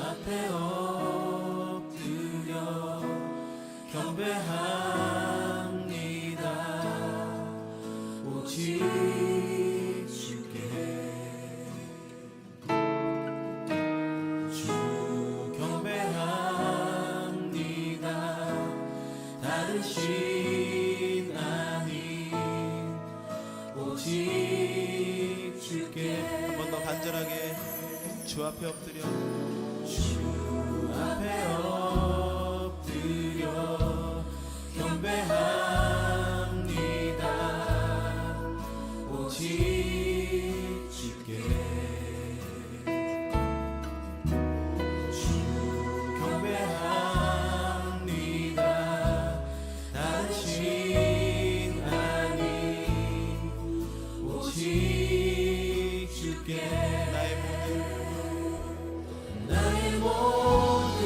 앞에 엎드려 경배합니다. 오직 주께 주 경배합니다. 다른 신 아닌 오직 주께. 한 번 더 간절하게 주 앞에 엎드려 주 앞에 엎드려 경배합니다. 오직 주께 주 경배합니다. 다른 신 아닌 오직 주께. 나의 모든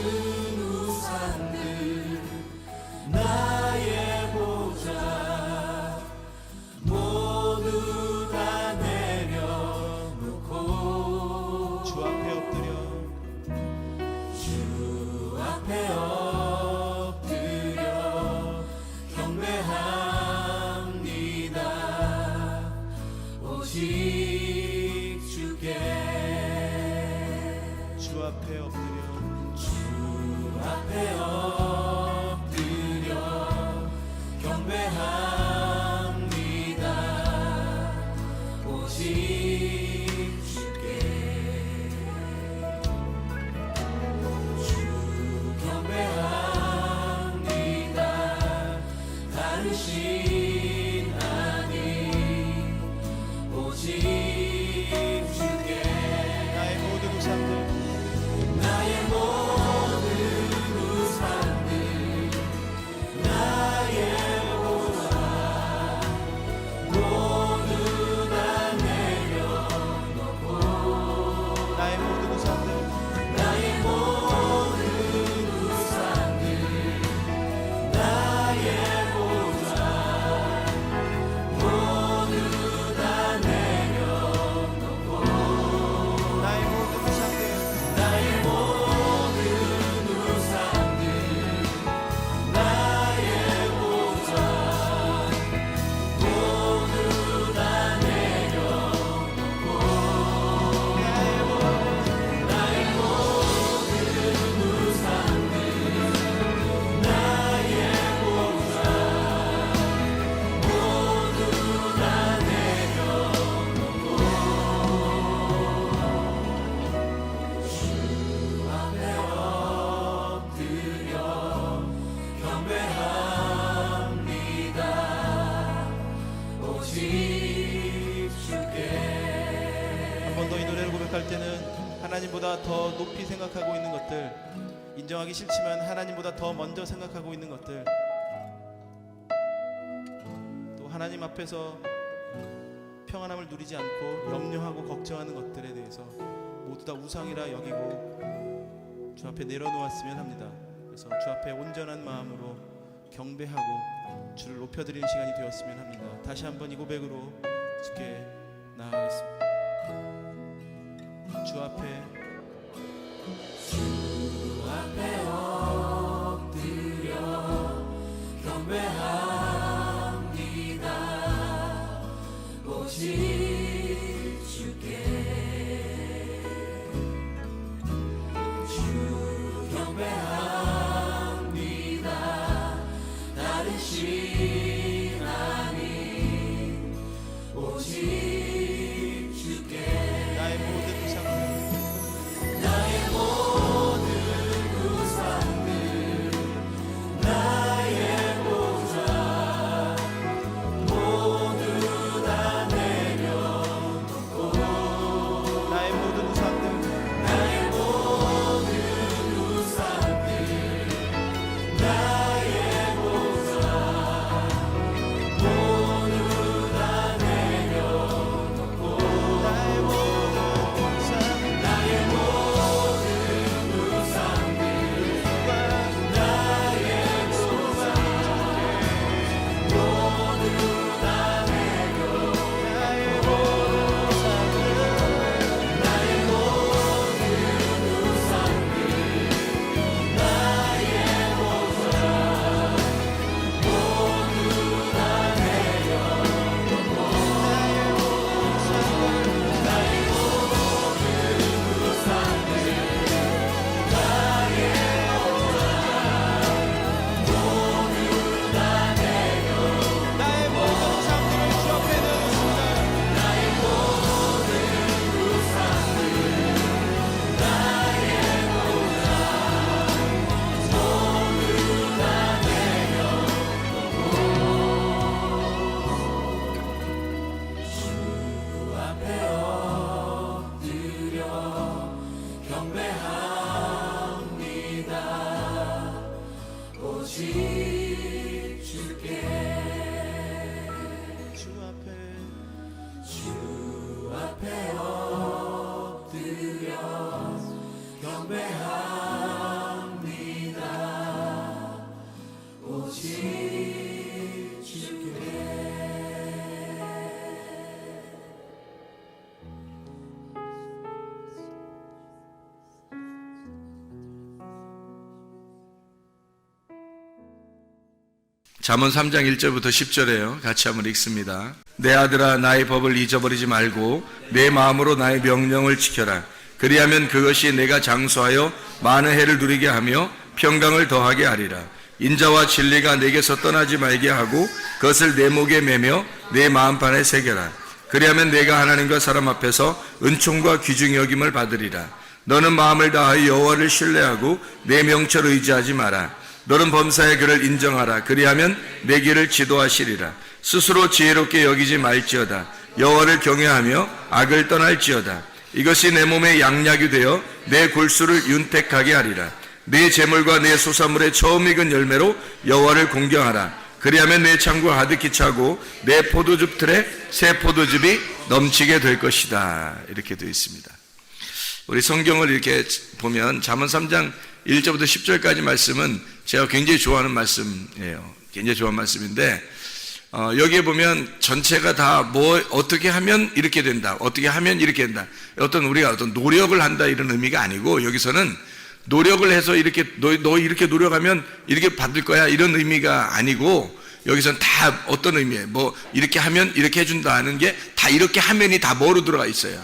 우상들 나의 보좌 모두 다 내려놓고 주 앞에 엎드려 주 앞에 엎드려 경배합니다. 오직 주께 주 앞에 엎드려 주 앞에 엎드려 경배합니다. 오직 주께 주 경배합니다. 다른 신 아닌 오직 주께. 나의 모든 우상들 나의 모든 우상들 나의 보좌 모두 다 내려놓고 나의 모든 우상들 나의 모든 우상들 나의 보좌 모두 다 내려놓고 나의 모든 우상들 나의 모든 우상들 나의 보좌 모두 다 내려놓고 나의 모든 우상들 나의 보좌 모두 다 내려놓고 주 앞에 엎드려 경배합니다. 오직 주께. 한 번 더 이 노래를 고백할 때는 하나님보다 더 높이 생각하고 있는 것들, 인정하기 싫지만 하나님보다 더 먼저 생각하고 있는 것들, 또 하나님 앞에서 평안함을 누리지 않고 염려하고 걱정하는 것들에 대해서 모두 다 우상이라 여기고 주 앞에 내려놓았으면 합니다. 그래서 주 앞에 온전한 마음으로 경배하고 주를 높여드리는 시간이 되었으면 합니다. 다시 한번 이 고백으로 주께 나아가겠습니다. 주 앞에 주 앞에 엎드려 경배합니다. 오직 주께 주 경배합니다. 다른 신 아닌 오직 주께 나의 모든 우상들 잠언 3장 1절부터 10절에요. 같이 한번 읽습니다. 내 아들아, 나의 법을 잊어버리지 말고 내 마음으로 나의 명령을 지켜라. 그리하면 그것이 내가 장수하여 많은 해를 누리게 하며 평강을 더하게 하리라. 인자와 진리가 내게서 떠나지 말게 하고 그것을 내 목에 매며 내 마음판에 새겨라. 그리하면 내가 하나님과 사람 앞에서 은총과 귀중히 여김을 받으리라. 너는 마음을 다하여 여호와를 신뢰하고 내 명철을 의지하지 마라. 너는 범사의 그를 인정하라. 그리하면 내 길을 지도하시리라. 스스로 지혜롭게 여기지 말지어다. 여호와를 경외하며 악을 떠날지어다. 이것이 내 몸에 양약이 되어 내 골수를 윤택하게 하리라. 내 재물과 내 소산물의 처음 익은 열매로 여호와를 공경하라. 그리하면 내 창고가 가득히 차고 내 포도즙 틀에 새 포도즙이 넘치게 될 것이다. 이렇게 되어 있습니다. 우리 성경을 이렇게 보면 잠언 3장 1절부터 10절까지 말씀은 제가 굉장히 좋아하는 말씀이에요. 굉장히 좋아하는 말씀인데 여기에 보면 전체가 다 뭐 어떻게 하면 이렇게 된다, 어떻게 하면 이렇게 된다, 우리가 어떤 노력을 한다 이런 의미가 아니고, 여기서는 노력을 해서 이렇게 너 이렇게 노력하면 이렇게 받을 거야 이런 의미가 아니고, 여기서는 다 어떤 의미예요? 뭐 이렇게 하면 이렇게 해준다 하는 게 다 이렇게 하면이 다 뭐로 들어가 있어요?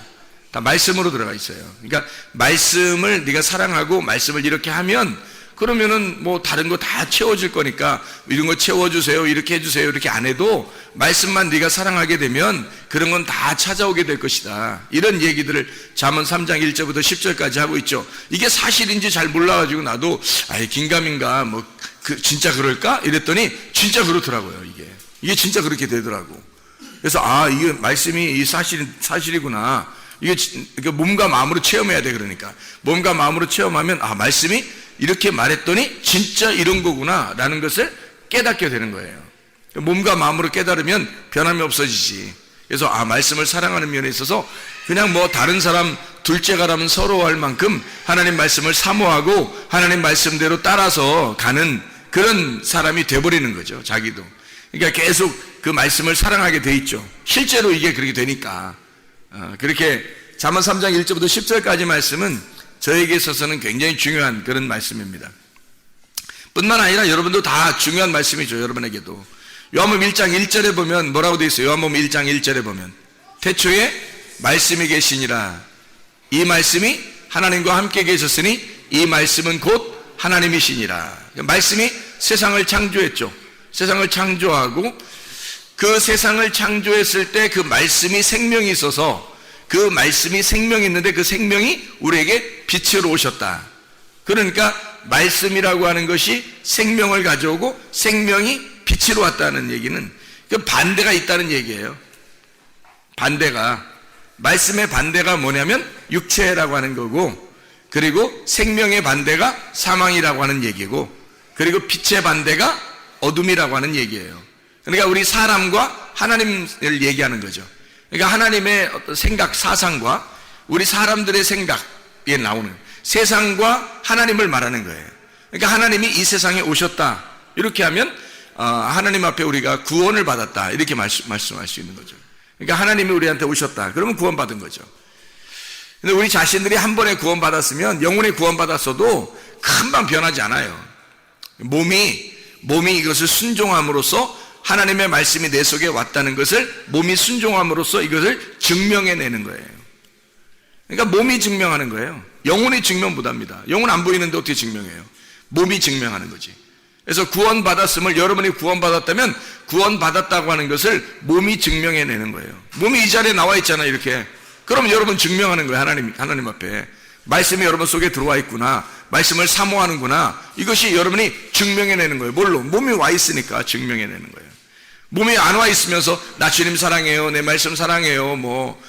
다 말씀으로 들어가 있어요. 그러니까 말씀을 네가 사랑하고 말씀을 이렇게 하면 그러면은 뭐 다른 거 다 채워질 거니까 이런 거 채워주세요, 이렇게 해주세요 이렇게 안 해도 말씀만 네가 사랑하게 되면 그런 건 다 찾아오게 될 것이다. 이런 얘기들을 잠언 3장 1절부터 10절까지 하고 있죠. 이게 사실인지 잘 몰라가지고 나도 긴가민가 뭐 진짜 그럴까? 이랬더니 진짜 그렇더라고요. 이게 진짜 그렇게 되더라고. 그래서 이게 말씀이 이 사실이구나. 이게 몸과 마음으로 체험해야 돼. 그러니까 몸과 마음으로 체험하면 말씀이 이렇게 말했더니 진짜 이런 거구나 라는 것을 깨닫게 되는 거예요. 몸과 마음으로 깨달으면 변함이 없어지지. 그래서 말씀을 사랑하는 면에 있어서 그냥 뭐 다른 사람 둘째가라면 서러워할 만큼 하나님 말씀을 사모하고 하나님 말씀대로 따라서 가는 그런 사람이 돼버리는 거죠. 자기도. 그러니까 계속 그 말씀을 사랑하게 돼 있죠. 실제로 이게 그렇게 되니까. 그렇게 잠언 3장 1절부터 10절까지 말씀은 저에게 있어서는 굉장히 중요한 그런 말씀입니다. 뿐만 아니라 여러분도 다 중요한 말씀이죠. 여러분에게도. 요한복음 1장 1절에 보면 뭐라고 되어 있어요? 요한복음 1장 1절에 보면 태초에 말씀이 계시니라. 이 말씀이 하나님과 함께 계셨으니 이 말씀은 곧 하나님이시니라. 말씀이 세상을 창조했죠. 세상을 창조하고 그 세상을 창조했을 때 그 말씀이 생명이 있어서 그 말씀이 생명이 있는데 그 생명이 우리에게 빛으로 오셨다. 그러니까 말씀이라고 하는 것이 생명을 가져오고 생명이 빛으로 왔다는 얘기는 그 반대가 있다는 얘기예요. 반대가, 말씀의 반대가 뭐냐면 육체라고 하는 거고, 그리고 생명의 반대가 사망이라고 하는 얘기고, 그리고 빛의 반대가 어둠이라고 하는 얘기예요. 그러니까 우리 사람과 하나님을 얘기하는 거죠. 그러니까 하나님의 어떤 생각, 사상과 우리 사람들의 생각에 나오는 세상과 하나님을 말하는 거예요. 그러니까 하나님이 이 세상에 오셨다. 이렇게 하면 하나님 앞에 우리가 구원을 받았다. 이렇게 말씀할 수 있는 거죠. 그러니까 하나님이 우리한테 오셨다. 그러면 구원받은 거죠. 근데 우리 자신들이 한 번에 구원받았으면, 영혼이 구원받았어도 금방 변하지 않아요. 몸이 이것을 순종함으로써 하나님의 말씀이 내 속에 왔다는 것을 몸이 순종함으로써 이것을 증명해내는 거예요. 그러니까 몸이 증명하는 거예요. 영혼이 증명 못합니다. 영혼 안 보이는데 어떻게 증명해요? 몸이 증명하는 거지. 그래서 구원받았음을, 여러분이 구원받았다면 구원받았다고 하는 것을 몸이 증명해내는 거예요. 몸이 이 자리에 나와 있잖아요, 이렇게. 그럼 여러분 증명하는 거예요. 하나님 앞에 말씀이 여러분 속에 들어와 있구나, 말씀을 사모하는구나, 이것이 여러분이 증명해내는 거예요. 뭘로? 몸이 와 있으니까 증명해내는 거예요. 몸이 안 와 있으면서 나 주님 사랑해요, 내 말씀 사랑해요, 뭐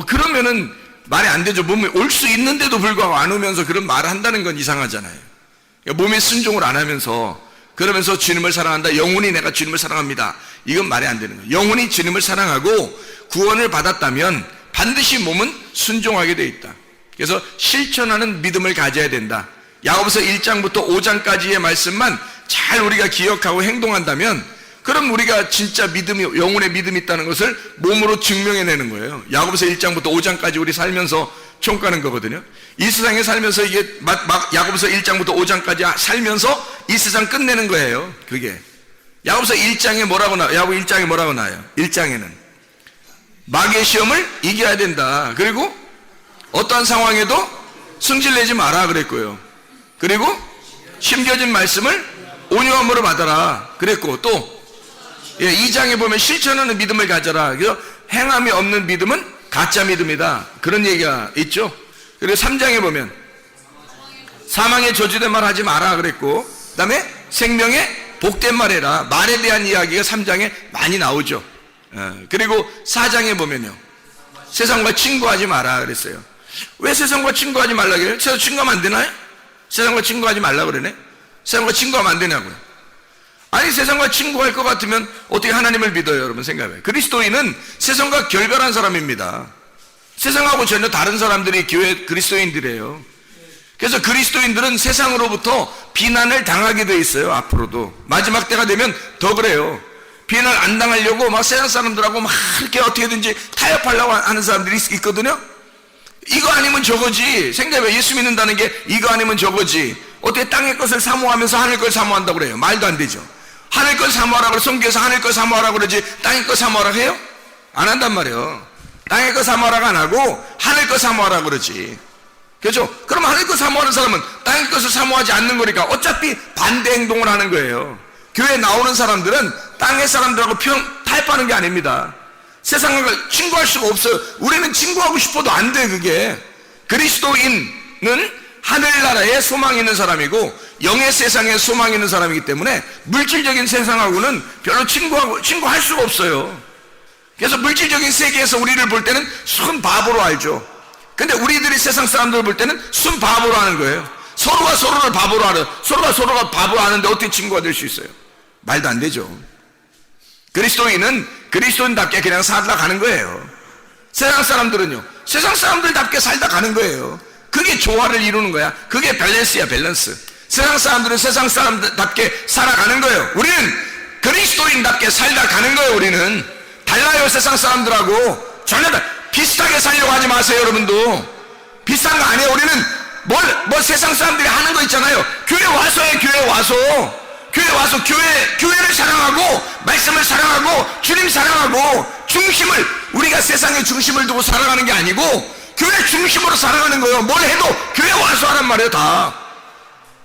그러면은 말이 안 되죠. 몸이 올 수 있는데도 불구하고 안 오면서 그런 말을 한다는 건 이상하잖아요. 그러니까 몸이 순종을 안 하면서, 그러면서 주님을 사랑한다, 영혼이 내가 주님을 사랑합니다, 이건 말이 안 되는 거예요. 영혼이 주님을 사랑하고 구원을 받았다면 반드시 몸은 순종하게 돼 있다. 그래서 실천하는 믿음을 가져야 된다. 야고보서 1장부터 5장까지의 말씀만 잘 우리가 기억하고 행동한다면, 그럼 우리가 진짜 믿음이, 영혼의 믿음이 있다는 것을 몸으로 증명해내는 거예요. 야고보서 1장부터 5장까지 우리 살면서 총가는 거거든요. 이 세상에 살면서 이게 야고보서 1장부터 5장까지 살면서 이 세상 끝내는 거예요. 그게 야고보서 1장에 뭐라고 야고보 1장에 뭐라고 나와요? 1장에는 마귀의 시험을 이겨야 된다. 그리고 어떠한 상황에도 승질내지 마라 그랬고요. 그리고 심겨진 말씀을 온유함으로 받아라 그랬고, 또 2장에 보면 실천하는 믿음을 가져라. 그래서 행함이 없는 믿음은 가짜 믿음이다. 그런 얘기가 있죠. 그리고 3장에 보면 사망의 저주된 말 하지 마라 그랬고, 그 다음에 생명의 복된 말 해라. 말에 대한 이야기가 3장에 많이 나오죠. 그리고 4장에 보면요, 세상과 친구하지 마라 그랬어요. 왜 세상과 친구하지 말라 그래요? 세상 친구하면 안 되나요? 세상과 친구하지 말라 그러네. 세상과 친구하면 안 되냐고요. 아니, 세상과 친구할 것 같으면 어떻게 하나님을 믿어요? 여러분 생각해요. 그리스도인은 세상과 결별한 사람입니다. 세상하고 전혀 다른 사람들이 교회 그리스도인들이에요. 그래서 그리스도인들은 세상으로부터 비난을 당하게 돼 있어요. 앞으로도 마지막 때가 되면 더 그래요. 비난을 안 당하려고 막 세상 사람들하고 막 이렇게 어떻게든지 타협하려고 하는 사람들이 있거든요. 이거 아니면 저거지. 생각해요. 예수 믿는다는 게 이거 아니면 저거지. 어떻게 땅의 것을 사모하면서 하늘 걸 사모한다고 그래요? 말도 안 되죠. 하늘 걸 사모하라고 그래. 성경에서 하늘 걸 사모하라고 그러지 땅의 걸 사모하라고 해요? 안 한단 말이에요. 땅의 걸 사모하라고 안 하고 하늘 걸 사모하라고 그러지. 그렇죠? 그럼 하늘 것 사모하는 사람은 땅의 것을 사모하지 않는 거니까 어차피 반대 행동을 하는 거예요. 교회에 나오는 사람들은 땅의 사람들하고 타협하는 게 아닙니다. 세상을 친구할 수가 없어요. 우리는 친구하고 싶어도 안 돼. 그게 그리스도인은 하늘나라에 소망이 있는 사람이고 영의 세상에 소망이 있는 사람이기 때문에 물질적인 세상하고는 별로 친구할 수가 없어요. 그래서 물질적인 세계에서 우리를 볼 때는 순 바보로 알죠. 근데 우리들이 세상 사람들을 볼 때는 순 바보로 하는 거예요. 서로가 서로를 바보로 하는, 서로가 바보로 하는데 어떻게 친구가 될 수 있어요? 말도 안 되죠. 그리스도인은 그리스도인답게 그냥 살다 가는 거예요. 세상 사람들은요, 세상 사람들답게 살다 가는 거예요. 그게 조화를 이루는 거야. 그게 밸런스야, 밸런스. 세상 사람들은 세상 사람답게 살아가는 거예요. 우리는 그리스도인답게 살다 가는 거예요. 우리는 달라요. 세상 사람들하고 전혀 비슷하게 살려고 하지 마세요. 여러분도 비슷한 거 아니에요. 우리는 뭘 세상 사람들이 하는 거 있잖아요. 교회 와서 해. 교회 와서 교회를 사랑하고 말씀을 사랑하고 주님 사랑하고 중심을, 우리가 세상의 중심을 두고 살아가는 게 아니고 교회 중심으로 살아가는 거예요. 뭘 해도 교회 와서 하란 말이에요. 다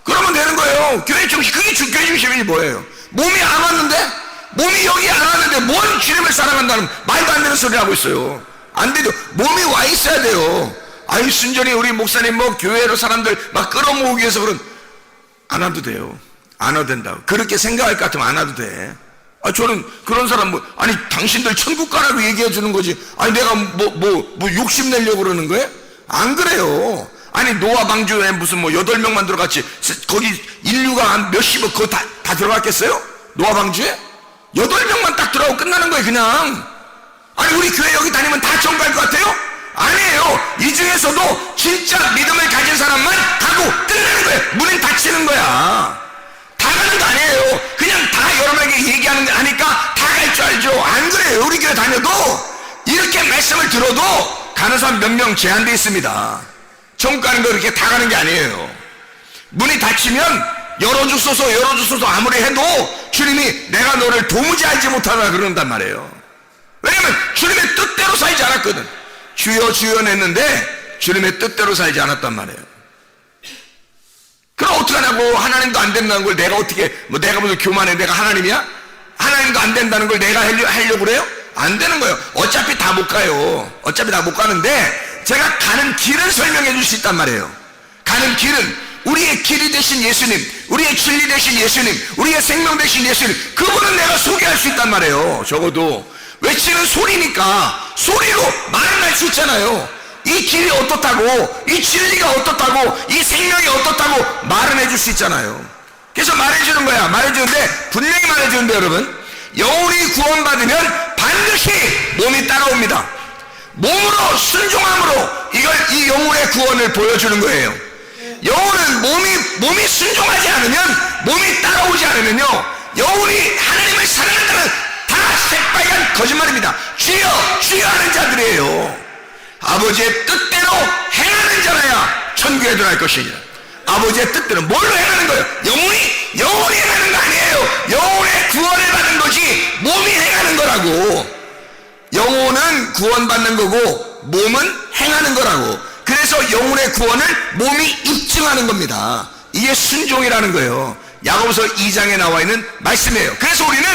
그러면 되는 거예요. 교회 중심, 그게 교회 중심이 뭐예요? 몸이 안 왔는데, 몸이 여기 안 왔는데 뭔 주님을 사랑한다는 말도 안 되는 소리 하고 있어요. 안 되죠. 몸이 와 있어야 돼요. 아유, 순전히 우리 목사님 뭐 교회로 사람들 막 끌어모으기 위해서 안 와도 돼요. 안 와도 된다고. 그렇게 생각할 것 같으면 안 와도 돼. 저는 그런 사람 아니, 당신들 천국 가라고 얘기해 주는 거지. 아니, 내가 뭐 욕심내려고 그러는 거예요? 안 그래요. 아니, 노아 방주에 무슨 8명만 들어갔지. 거기 인류가 한 몇십억 그거 다 들어갔겠어요? 노아 방주에? 8명만 딱 들어가고 끝나는 거예요, 그냥. 아니, 우리 교회 여기 다니면 다 천국 갈 것 같아요? 아니에요. 이 중에서도 진짜 믿음을 가진 사람만 가고 끝나는 거예요. 문은 닫히는 거야. 다 가는 거 아니에요. 그냥 다 여러분에게 얘기하는 거 하니까 다 갈 줄 알죠. 안 그래요. 우리 교회 다녀도 이렇게 말씀을 들어도 가는 사람 몇 명 제한되어 있습니다. 천국 가는 거 이렇게 다 가는 게 아니에요. 문이 닫히면 열어주소서 아무리 해도 주님이 내가 너를 도무지 알지 못하다 그런단 말이에요. 왜냐면 주님의 뜻대로 살지 않았거든. 주여 주여 냈는데 주님의 뜻대로 살지 않았단 말이에요. 그럼 어떡하냐고. 하나님도 안 된다는 걸 내가 어떻게, 내가 무슨 교만해. 내가 하나님이야? 하나님도 안 된다는 걸 내가 하려고 그래요? 안 되는 거예요. 어차피 다 못 가요. 어차피 다 못 가는데 제가 가는 길을 설명해 줄 수 있단 말이에요. 가는 길은 우리의 길이 되신 예수님, 우리의 진리 되신 예수님, 우리의 생명 되신 예수님, 그분은 내가 소개할 수 있단 말이에요. 적어도 외치는 소리니까 소리로 말을 할 수 있잖아요. 이 길이 어떻다고, 이 진리가 어떻다고, 이 생명이 어떻다고 말은 해줄 수 있잖아요. 그래서 말해주는 거야. 말해주는데, 분명히 말해주는데, 여러분, 영혼이 구원받으면 반드시 몸이 따라옵니다. 몸으로 순종함으로 이 영혼의 구원을 보여주는 거예요. 영혼은 몸이 순종하지 않으면, 몸이 따라오지 않으면요, 영혼이 하나님을 사랑한다는 다 새빨간 거짓말입니다. 주여 주여 하는 자들이에요. 아버지의 뜻대로 행하는 자라야 천국에 들어갈 것이니라. 아버지의 뜻대로 뭘로 행하는 거예요? 영혼이 영혼이 행하는 거 아니에요. 영혼의 구원을 받는 것이 몸이 행하는 거라고. 영혼은 구원받는 거고 몸은 행하는 거라고. 그래서 영혼의 구원을 몸이 입증하는 겁니다. 이게 순종이라는 거예요. 야고보서 2장에 나와 있는 말씀이에요. 그래서 우리는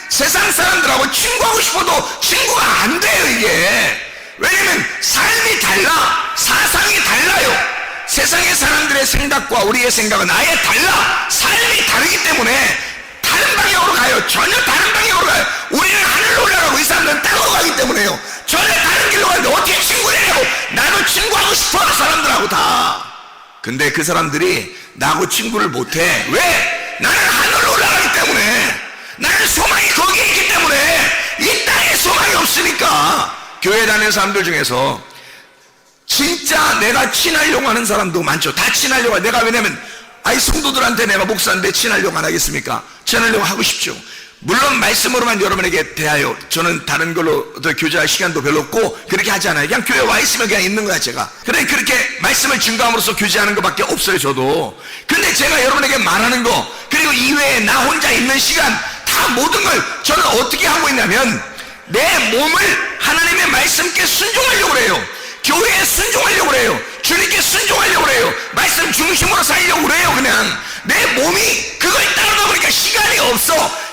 세상 사람들하고 친구하고 싶어도 친구가 안 돼요, 이게. 왜냐면 삶이 달라, 사상이 달라요. 세상의 사람들의 생각과 우리의 생각은 아예 달라. 삶이 다르기 때문에 다른 방향으로 가요. 전혀 다른 방향으로 가요. 우리는 하늘로 올라가고 이 사람들은 땅으로 가기 때문에요. 전혀 다른 길로 가는데 어떻게 친구를 해요? 나도 친구하고 싶어, 사람들하고 다. 근데 그 사람들이 나하고 친구를 못해. 왜? 나는 하늘로 올라가기 때문에. 나는 소망이 거기에 있기 때문에. 이 땅에 소망이 없으니까. 교회 다니는 사람들 중에서 진짜 내가 친하려고 하는 사람도 많죠. 다 친하려고. 내가 왜냐면 성도들한테 내가 목사인데 친하려고 안 하겠습니까? 친하려고 하고 싶죠. 물론 말씀으로만 여러분에게 대하여 저는 다른 걸로 더 교제할 시간도 별로 없고 그렇게 하지 않아요. 그냥 교회 와 있으면 그냥 있는 거야, 제가. 그래, 그렇게 말씀을 증거함으로써 교제하는 것밖에 없어요, 저도. 근데 제가 여러분에게 말하는 거, 그리고 이외에 나 혼자 있는 시간, 다 모든 걸 저는 어떻게 하고 있냐면 내 몸을 하나님의 말씀께 순종하려고 해요. 교회에 순종하려고 해요. 주님께 순종하려고 해요. 말씀 중심으로 살려고 해요. 그냥 내 몸이 그걸 따르다 보니까 시간이 없어.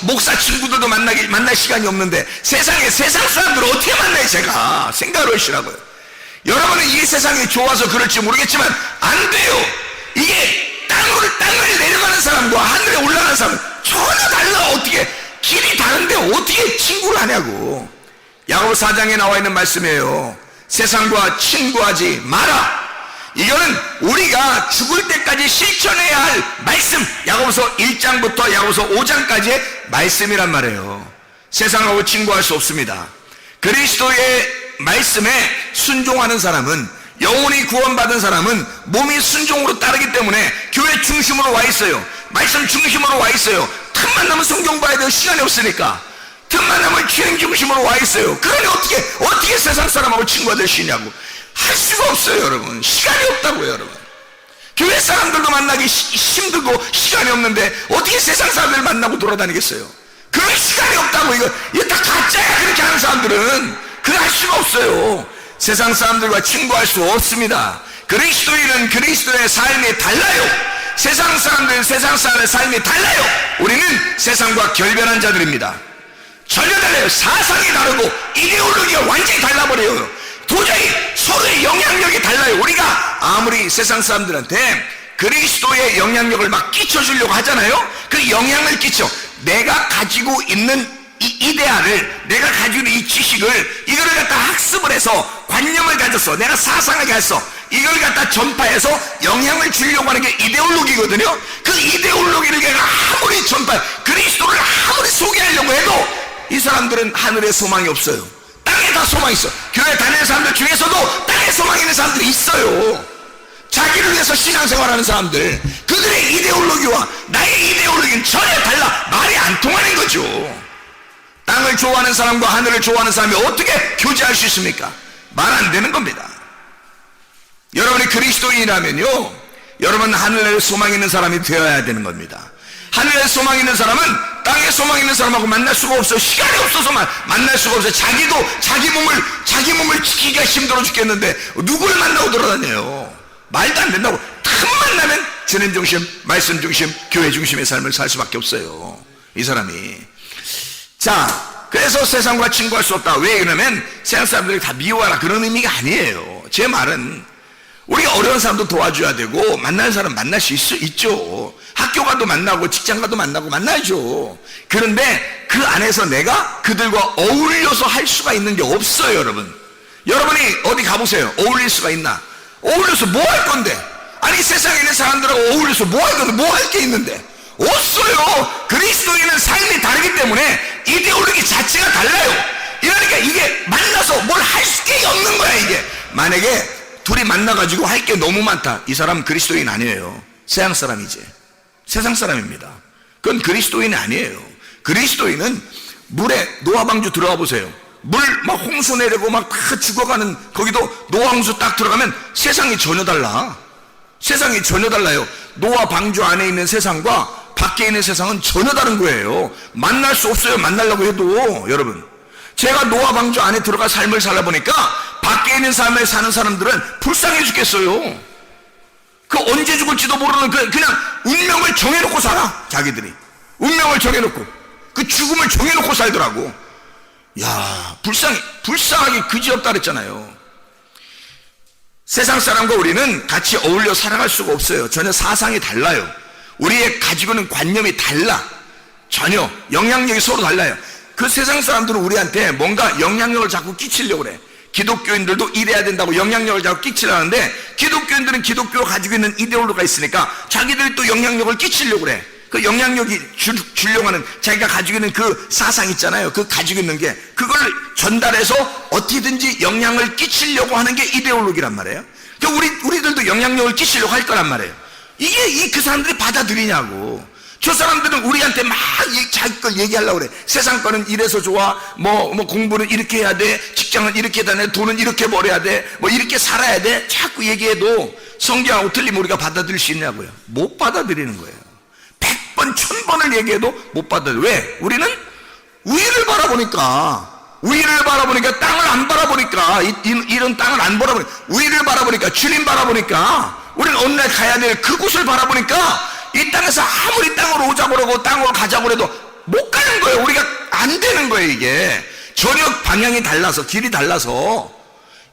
목사 친구들도 만날 시간이 없는데 세상 사람들을 어떻게 만나요? 제가 생각을 하시라고요. 여러분은 이 세상이 좋아서 그럴지 모르겠지만 안 돼요. 이게 땅을 내려가는 사람과 하늘에 올라가는 사람은 전혀 달라. 어떻게 길이 다른데 어떻게 친구를 하냐고. 야고보 4장에 나와 있는 말씀이에요. 세상과 친구하지 마라. 이거는 우리가 죽을 때까지 실천해야 할 말씀, 야고보서 1장부터 야고보서 5장까지의 말씀이란 말이에요. 세상하고 친구할 수 없습니다. 그리스도의 말씀에 순종하는 사람은, 영혼이 구원받은 사람은 몸이 순종으로 따르기 때문에 교회 중심으로 와 있어요. 말씀 중심으로 와 있어요. 틈만 나면 성경 봐야 돼요. 시간이 없으니까. 틈만 나면 주님 중심으로 와 있어요. 그러니 어떻게 세상 사람하고 친구가 될 수 있냐고. 할 수가 없어요, 여러분. 시간이 없다고요, 여러분. 교회 사람들도 만나기 힘들고 시간이 없는데 어떻게 세상 사람들 만나고 돌아다니겠어요? 그럴 시간이 없다고. 이거 다 가짜야. 그렇게 하는 사람들은 그거 할 수가 없어요. 세상 사람들과 친구할 수 없습니다. 그리스도인은 그리스도의 삶이 달라요. 세상 사람들은 세상 사람의 삶이 달라요. 우리는 세상과 결별한 자들입니다. 전혀 달라요. 사상이 다르고 이데올로기가 완전히 달라버려요. 도저히 서로의 영향력이 달라요. 우리가 아무리 세상 사람들한테 그리스도의 영향력을 막 끼쳐주려고 하잖아요. 그 영향을 끼쳐. 내가 가지고 있는 이 이데아를, 내가 가지고 있는 이 지식을, 이거를 갖다 학습을 해서 관념을 가져서 내가 사상하게 해서 이걸 갖다 전파해서 영향을 주려고 하는 게 이데올로기거든요. 그 이데올로기를 내가 아무리 그리스도를 아무리 소개하려고 해도 이 사람들은 하늘에 소망이 없어요. 땅에 다 소망이 있어. 교회 다니는 사람들 중에서도 땅에 소망이 있는 사람들이 있어요. 자기를 위해서 신앙생활하는 사람들. 그들의 이데올로기와 나의 이데올로기는 전혀 달라. 말이 안 통하는 거죠. 땅을 좋아하는 사람과 하늘을 좋아하는 사람이 어떻게 교제할 수 있습니까? 말 안 되는 겁니다. 여러분이 그리스도인이라면요, 여러분 하늘에 소망 있는 사람이 되어야 되는 겁니다. 하늘에 소망 있는 사람은 땅에 소망 있는 사람하고 만날 수가 없어요. 시간이 없어서 만날 수가 없어요. 자기 몸을 지키기가 힘들어 죽겠는데 누구를 만나고 돌아다녀요? 말도 안 된다고. 틈만 나면 주님 중심, 말씀 중심, 교회 중심의 삶을 살 수밖에 없어요, 이 사람이. 자, 그래서 세상과 친구할 수 없다. 왜 그러냐면 세상 사람들이 다 미워하라, 그런 의미가 아니에요. 제 말은 우리가 어려운 사람도 도와줘야 되고, 만나는 사람 만날 수 있죠. 학교 가도 만나고 직장 가도 만나고 만나죠. 그런데 그 안에서 내가 그들과 어울려서 할 수가 있는 게 없어요, 여러분. 여러분이 어디 가보세요. 어울릴 수가 있나? 어울려서 뭐 할 건데? 아니, 세상에 있는 사람들하고 어울려서 뭐 할 건데? 뭐 할 게 있는데? 없어요. 그리스도인은 삶이 다르기 때문에 이데올로기 자체가 달라요. 그러니까 이게 만나서 뭘 할 게 없는 거야, 이게. 만약에 둘이 만나가지고 할 게 너무 많다. 이 사람은 그리스도인 아니에요. 세상 사람이지. 세상 사람입니다. 그건 그리스도인이 아니에요. 그리스도인은 물에, 노아방주 들어가 보세요. 물 막 홍수 내리고 막 다 죽어가는, 거기도 노아 홍수 딱 들어가면 세상이 전혀 달라. 세상이 전혀 달라요. 노아 방주 안에 있는 세상과 밖에 있는 세상은 전혀 다른 거예요. 만날 수 없어요. 만나려고 해도. 여러분, 제가 노아 방주 안에 들어가 삶을 살아보니까 밖에 있는 삶을 사는 사람들은 불쌍해 죽겠어요. 그 언제 죽을지도 모르는 그냥 운명을 정해놓고 살아. 자기들이 운명을 정해놓고 그 죽음을 정해놓고 살더라고. 야, 불쌍하게 그지없다 그랬잖아요. 세상 사람과 우리는 같이 어울려 살아갈 수가 없어요. 전혀 사상이 달라요. 우리의 가지고 있는 관념이 달라. 전혀 영향력이 서로 달라요. 그 세상 사람들은 우리한테 뭔가 영향력을 자꾸 끼치려고 그래. 기독교인들도 이래야 된다고 영향력을 자꾸 끼치려는데, 기독교인들은 기독교가 가지고 있는 이데올로기가 있으니까 자기들이 또 영향력을 끼치려고 그래. 그 영향력이 주려고 하는 자기가 가지고 있는 그 사상 있잖아요. 그 가지고 있는 게 그걸 전달해서 어떻게든지 영향을 끼치려고 하는 게 이데올로기란 말이에요. 그러니까 우리들도 영향력을 끼치려고 할 거란 말이에요. 이게 그 사람들이 받아들이냐고. 저 사람들은 우리한테 막 자기 걸 얘기하려고 그래. 세상 거는 이래서 좋아. 뭐 공부는 이렇게 해야 돼. 직장은 이렇게 다녀. 돈은 이렇게 벌어야 돼. 뭐 이렇게 살아야 돼. 자꾸 얘기해도 성경하고 틀리면 우리가 받아들일 수 있냐고요. 못 받아들이는 거예요. 100번 1000번을 얘기해도 못 받아들여요. 왜? 우리는 위를 바라보니까 땅을 안 바라보니까, 이런 땅을 안 바라보니까, 위를 바라보니까, 주님 바라보니까, 우리는 어느 날 가야 될 그곳을 바라보니까 이 땅에서 아무리 땅으로 오자고 그러고 땅으로 가자고 해도 못 가는 거예요. 우리가 안 되는 거예요. 이게 전혀 방향이 달라서, 길이 달라서.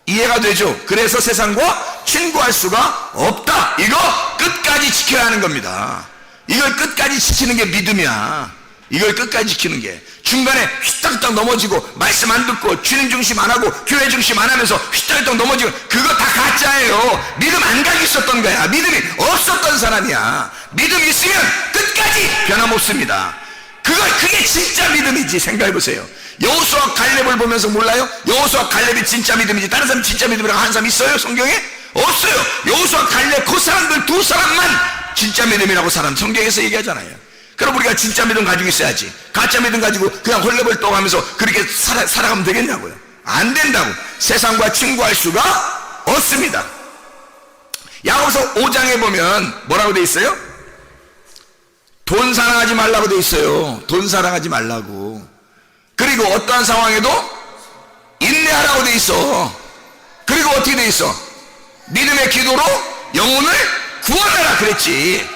이해가 되죠? 그래서 세상과 친구할 수가 없다. 이거 끝까지 지켜야 하는 겁니다. 이걸 끝까지 지키는 게 믿음이야. 이걸 끝까지 지키는 게. 중간에 휘딱휘딱 넘어지고 말씀 안 듣고 주님 중심 안 하고 교회 중심 안 하면서 휘딱휘딱 넘어지고, 그거 다 가짜예요. 믿음 안 가지고 있었던 거야. 믿음이 없었던 사람이야. 믿음 있으면 끝까지 변함없습니다. 그게 진짜 믿음이지. 생각해보세요. 여호수아 갈렙을 보면서 몰라요? 여호수아 갈렙이 진짜 믿음이지 다른 사람 진짜 믿음이라고 하는 사람 있어요? 성경에? 없어요. 여호수아 갈렙 그 사람들 두 사람만 진짜 믿음이라고 사람 성경에서 얘기하잖아요. 그럼 우리가 진짜 믿음 가지고 있어야지. 가짜 믿음 가지고 그냥 헐레벌떡하면서 그렇게 살아가면 되겠냐고요. 안 된다고. 세상과 친구할 수가 없습니다. 야고보서 5장에 보면 뭐라고 돼 있어요? 돈 사랑하지 말라고 돼 있어요. 돈 사랑하지 말라고. 그리고 어떠한 상황에도 인내하라고 돼 있어. 그리고 어떻게 돼 있어? 믿음의 기도로 영혼을 구원하라 그랬지.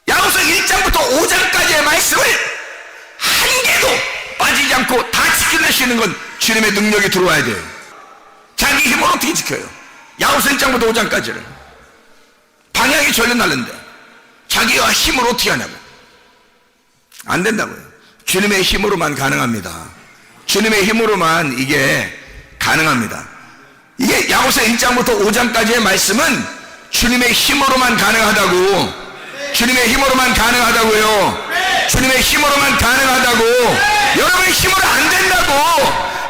야고보서 1장부터 5장까지의 말씀을 한 개도 빠지지 않고 다 지켜낼 수 있는 건 주님의 능력이 들어와야 돼요. 자기 힘으로 어떻게 지켜요? 야고보서 1장부터 5장까지를 방향이 전혀 다른데 자기가 힘으로 어떻게 하냐고. 안 된다고요. 주님의 힘으로만 가능합니다. 주님의 힘으로만 이게 가능합니다. 이게 야고보서 1장부터 5장까지의 말씀은 주님의 힘으로만 가능하다고. 주님의 힘으로만 가능하다고요. 주님의 힘으로만 가능하다고. 여러분의 힘으로 안 된다고.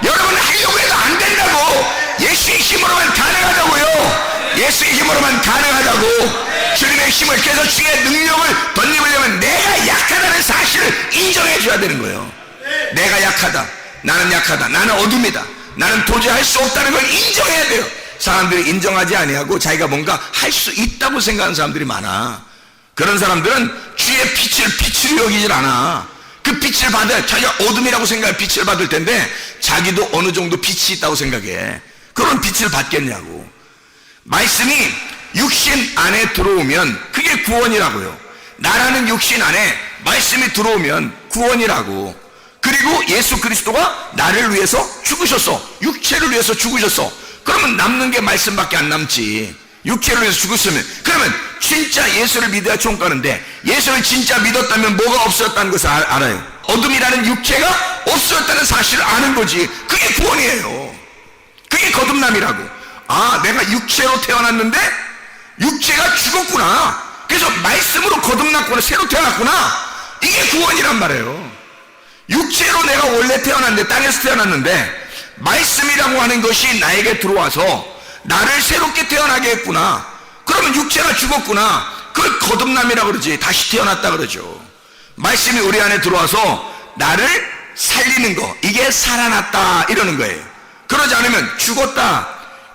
여러분 하려고 해도 안 된다고. 예수의 힘으로만 가능하다고요. 예수의 힘으로만 가능하다고. 주님의 힘을, 그래서 주의 능력을 덧입으려면 내가 약하다는 사실을 인정해 줘야 되는 거예요. 내가 약하다. 나는 약하다. 나는 어둠이다. 나는 도저히 할 수 없다는 걸 인정해야 돼요. 사람들이 인정하지 아니하고 자기가 뭔가 할 수 있다고 생각하는 사람들이 많아. 그런 사람들은 주의 빛을 여기질 않아. 그 빛을 받아야, 자기가 어둠이라고 생각해 빛을 받을 텐데 자기도 어느 정도 빛이 있다고 생각해. 그런 빛을 받겠냐고. 말씀이 육신 안에 들어오면 그게 구원이라고요. 나라는 육신 안에 말씀이 들어오면 구원이라고. 그리고 예수 그리스도가 나를 위해서 죽으셨어. 육체를 위해서 죽으셨어. 그러면 남는 게 말씀밖에 안 남지. 육체를 위해서 죽었으면. 그러면 진짜 예수를 믿어야 총 가는데, 예수를 진짜 믿었다면 뭐가 없었다는 것을 알아요. 어둠이라는 육체가 없었다는 사실을 아는 거지. 그게 구원이에요. 그게 거듭남이라고. 아, 내가 육체로 태어났는데 육체가 죽었구나. 그래서 말씀으로 거듭났구나. 새로 태어났구나. 이게 구원이란 말이에요. 육체로 내가 원래 태어났는데, 땅에서 태어났는데 말씀이라고 하는 것이 나에게 들어와서 나를 새롭게 태어나게 했구나. 그러면 육체가 죽었구나. 그걸 거듭남이라고 그러지. 다시 태어났다 그러죠. 말씀이 우리 안에 들어와서 나를 살리는 거, 이게 살아났다 이러는 거예요. 그러지 않으면 죽었다.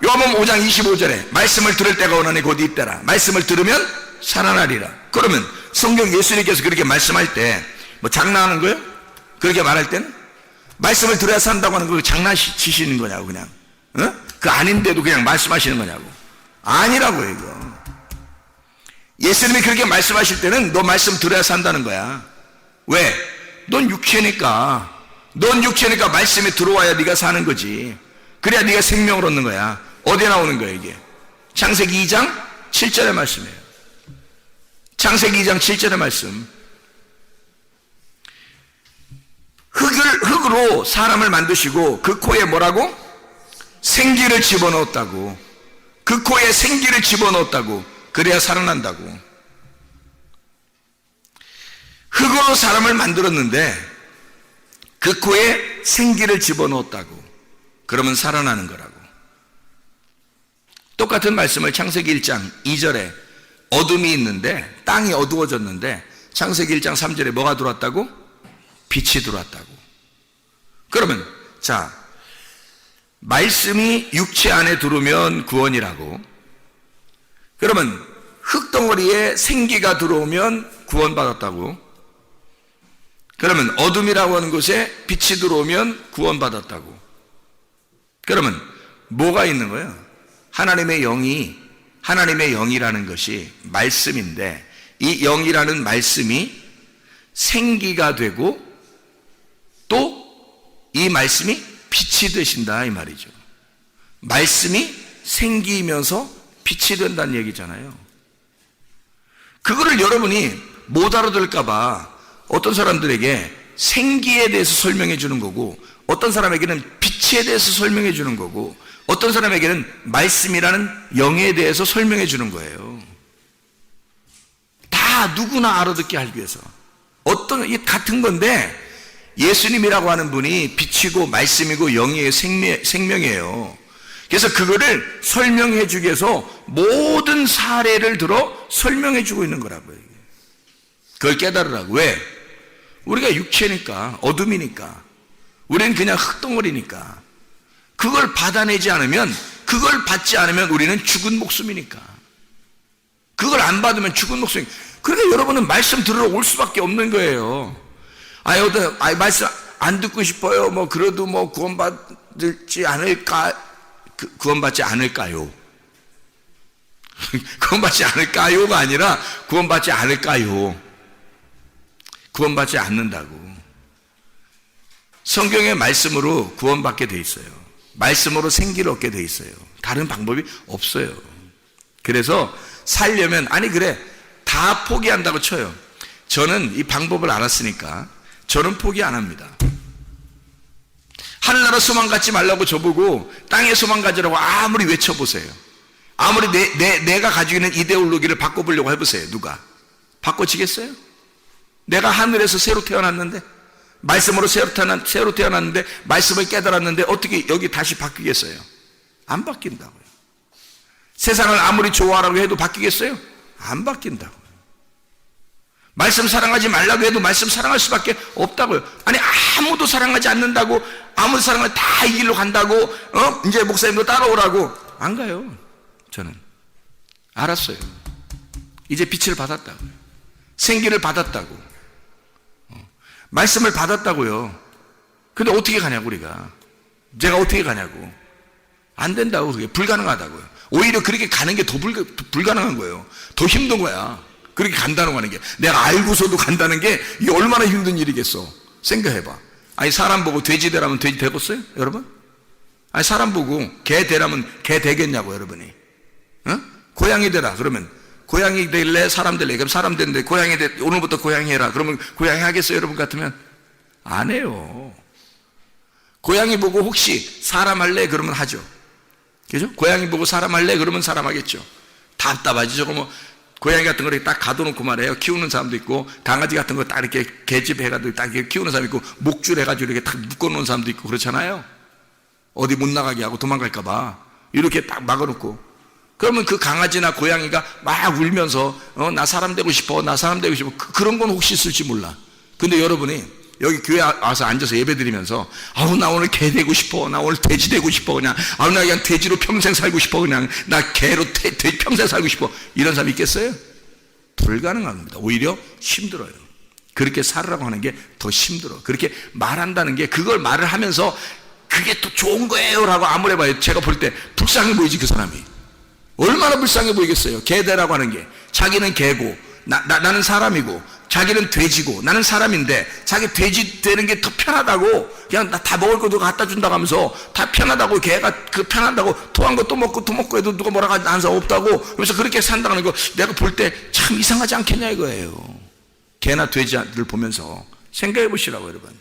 요한복음 5장 25절에 말씀을 들을 때가 오나니 곧 이때라. 말씀을 들으면 살아나리라. 그러면 성경 예수님께서 그렇게 말씀할 때 뭐 장난하는 거예요? 그렇게 말할 때는? 말씀을 들어야 산다고 하는 거 장난치시는 거냐고 그냥 그 아닌데도 그냥 말씀하시는 거냐고. 아니라고요 이거. 예수님이 그렇게 말씀하실 때는 너 말씀 들어야 산다는 거야. 왜? 넌 육체니까 말씀에 들어와야 네가 사는 거지. 그래야 네가 생명을 얻는 거야. 어디에 나오는 거야 이게? 창세기 2장 7절의 말씀이에요. 창세기 2장 7절의 말씀. 흙으로 사람을 만드시고 그 코에 뭐라고? 생기를 집어넣었다고. 그 코에 생기를 집어넣었다고. 그래야 살아난다고. 흙으로 사람을 만들었는데 그 코에 생기를 집어넣었다고. 그러면 살아나는 거라고. 똑같은 말씀을 창세기 1장 2절에 어둠이 있는데 땅이 어두워졌는데 창세기 1장 3절에 뭐가 들어왔다고? 빛이 들어왔다고. 그러면 자, 말씀이 육체 안에 들어오면 구원이라고. 그러면 흙덩어리에 생기가 들어오면 구원받았다고. 그러면 어둠이라고 하는 곳에 빛이 들어오면 구원받았다고. 그러면 뭐가 있는 거예요? 하나님의 영이라는 것이 말씀인데 이 영이라는 말씀이 생기가 되고 또 이 말씀이 빛이 되신다 이 말이죠. 말씀이 생기면서 빛이 된다는 얘기잖아요. 그거를 여러분이 못 알아들을까봐 어떤 사람들에게 생기에 대해서 설명해 주는 거고 어떤 사람에게는 빛에 대해서 설명해 주는 거고 어떤 사람에게는 말씀이라는 영에 대해서 설명해 주는 거예요. 다 누구나 알아듣게 하기 위해서. 이게 같은 건데 예수님이라고 하는 분이 빛이고 말씀이고 영이에요. 생명이에요. 그래서 그거를 설명해 주기 위해서 모든 사례를 들어 설명해 주고 있는 거라고요. 그걸 깨달으라고. 왜? 우리가 육체니까, 어둠이니까, 우리는 그냥 흙덩어리니까 그걸 받아내지 않으면, 그걸 받지 않으면 우리는 죽은 목숨이니까. 그걸 안 받으면 죽은 목숨이니까. 그러니까 여러분은 말씀 들으러 올 수밖에 없는 거예요. 말씀 안 듣고 싶어요. 뭐 그래도 뭐 구원받지 않을까? 구원받지 않을까요? 구원받지 않을까요가 아니라 구원받지 않을까요? 구원받지 않는다고. 성경의 말씀으로 구원받게 돼 있어요. 말씀으로 생기를 얻게 돼 있어요. 다른 방법이 없어요. 그래서 살려면 그래 다 포기한다고 쳐요. 저는 이 방법을 알았으니까 저는 포기 안 합니다. 하늘나라 소망 갖지 말라고 저보고 땅의 소망 가지라고 아무리 외쳐보세요. 아무리 내가 가지고 있는 이데올로기를 바꿔보려고 해보세요. 누가? 바꿔지겠어요? 내가 하늘에서 새로 태어났는데, 말씀으로 새로 태어났는데, 말씀을 깨달았는데 어떻게 여기 다시 바뀌겠어요? 안 바뀐다고요. 세상을 아무리 좋아하라고 해도 바뀌겠어요? 안 바뀐다고요. 말씀 사랑하지 말라고 해도 말씀 사랑할 수밖에 없다고요. 아무도 사랑하지 않는다고, 아무도 사랑을 다 이 길로 간다고, 이제 목사님도 따라오라고 안 가요. 저는 알았어요. 이제 빛을 받았다고요. 생기를 받았다고. 말씀을 받았다고요. 근데 어떻게 가냐고, 우리가. 제가 어떻게 가냐고. 안 된다고. 그게 불가능하다고요. 오히려 그렇게 가는 게 더 불가능한 거예요. 더 힘든 거야. 그렇게 간다고 하는 게. 내가 알고서도 간다는 게 이게 얼마나 힘든 일이겠어. 생각해봐. 사람 보고 돼지 되라면 돼지 되겠어요? 여러분? 사람 보고 개 되라면 개 되겠냐고, 여러분이. 고양이 되라. 그러면 고양이 될래? 사람 될래? 그럼 사람 되는데 고양이 오늘부터 고양이 해라. 그러면 고양이 하겠어요? 여러분 같으면? 안 해요. 고양이 보고 혹시 사람 할래? 그러면 하죠. 그죠? 고양이 보고 사람 할래? 그러면 사람 하겠죠. 답답하지. 저거 뭐 고양이 같은 거를 딱 가둬놓고 말해요. 키우는 사람도 있고, 강아지 같은 거 딱 이렇게 계집 해가지고 딱 이렇게 키우는 사람도 있고, 목줄 해가지고 이렇게 딱 묶어놓은 사람도 있고, 그렇잖아요. 어디 못 나가게 하고 도망갈까봐. 이렇게 딱 막아놓고. 그러면 그 강아지나 고양이가 막 울면서, 나 사람 되고 싶어, 나 사람 되고 싶어. 그런 건 혹시 있을지 몰라. 근데 여러분이 여기 교회 와서 앉아서 예배 드리면서, 나 오늘 개 되고 싶어, 나 오늘 돼지 되고 싶어, 그냥, 나 그냥 돼지로 평생 살고 싶어, 그냥, 나 개로 평생 살고 싶어. 이런 사람 있겠어요? 불가능한 겁니다. 오히려 힘들어요. 그렇게 살으라고 하는 게 더 힘들어. 그렇게 말한다는 게, 그걸 말을 하면서 그게 또 좋은 거예요 라고 아무리 해봐요. 제가 볼 때 불쌍해 보이지. 그 사람이 얼마나 불쌍해 보이겠어요. 개대라고 하는 게, 자기는 개고 나는 사람이고, 자기는 돼지고 나는 사람인데, 자기 돼지 되는 게 더 편하다고, 그냥 나 다 먹을 거 누가 갖다 준다고 하면서 다 편하다고, 개가 그 편하다고, 토한 거 또 먹고 해도 누가 뭐라고 하는 사람 없다고, 그래서 그렇게 산다는 거 내가 볼 때 참 이상하지 않겠냐 이거예요. 개나 돼지를 보면서 생각해 보시라고. 여러분,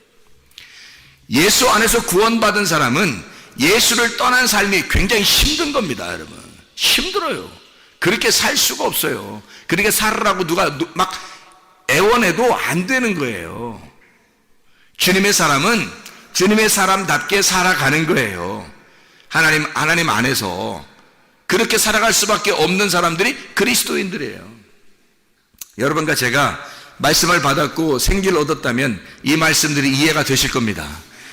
예수 안에서 구원받은 사람은 예수를 떠난 삶이 굉장히 힘든 겁니다. 여러분, 힘들어요. 그렇게 살 수가 없어요. 그렇게 살으라고 누가 막 애원해도 안 되는 거예요. 주님의 사람은 주님의 사람답게 살아가는 거예요. 하나님 안에서 그렇게 살아갈 수밖에 없는 사람들이 그리스도인들이에요. 여러분과 제가 말씀을 받았고 생기를 얻었다면 이 말씀들이 이해가 되실 겁니다.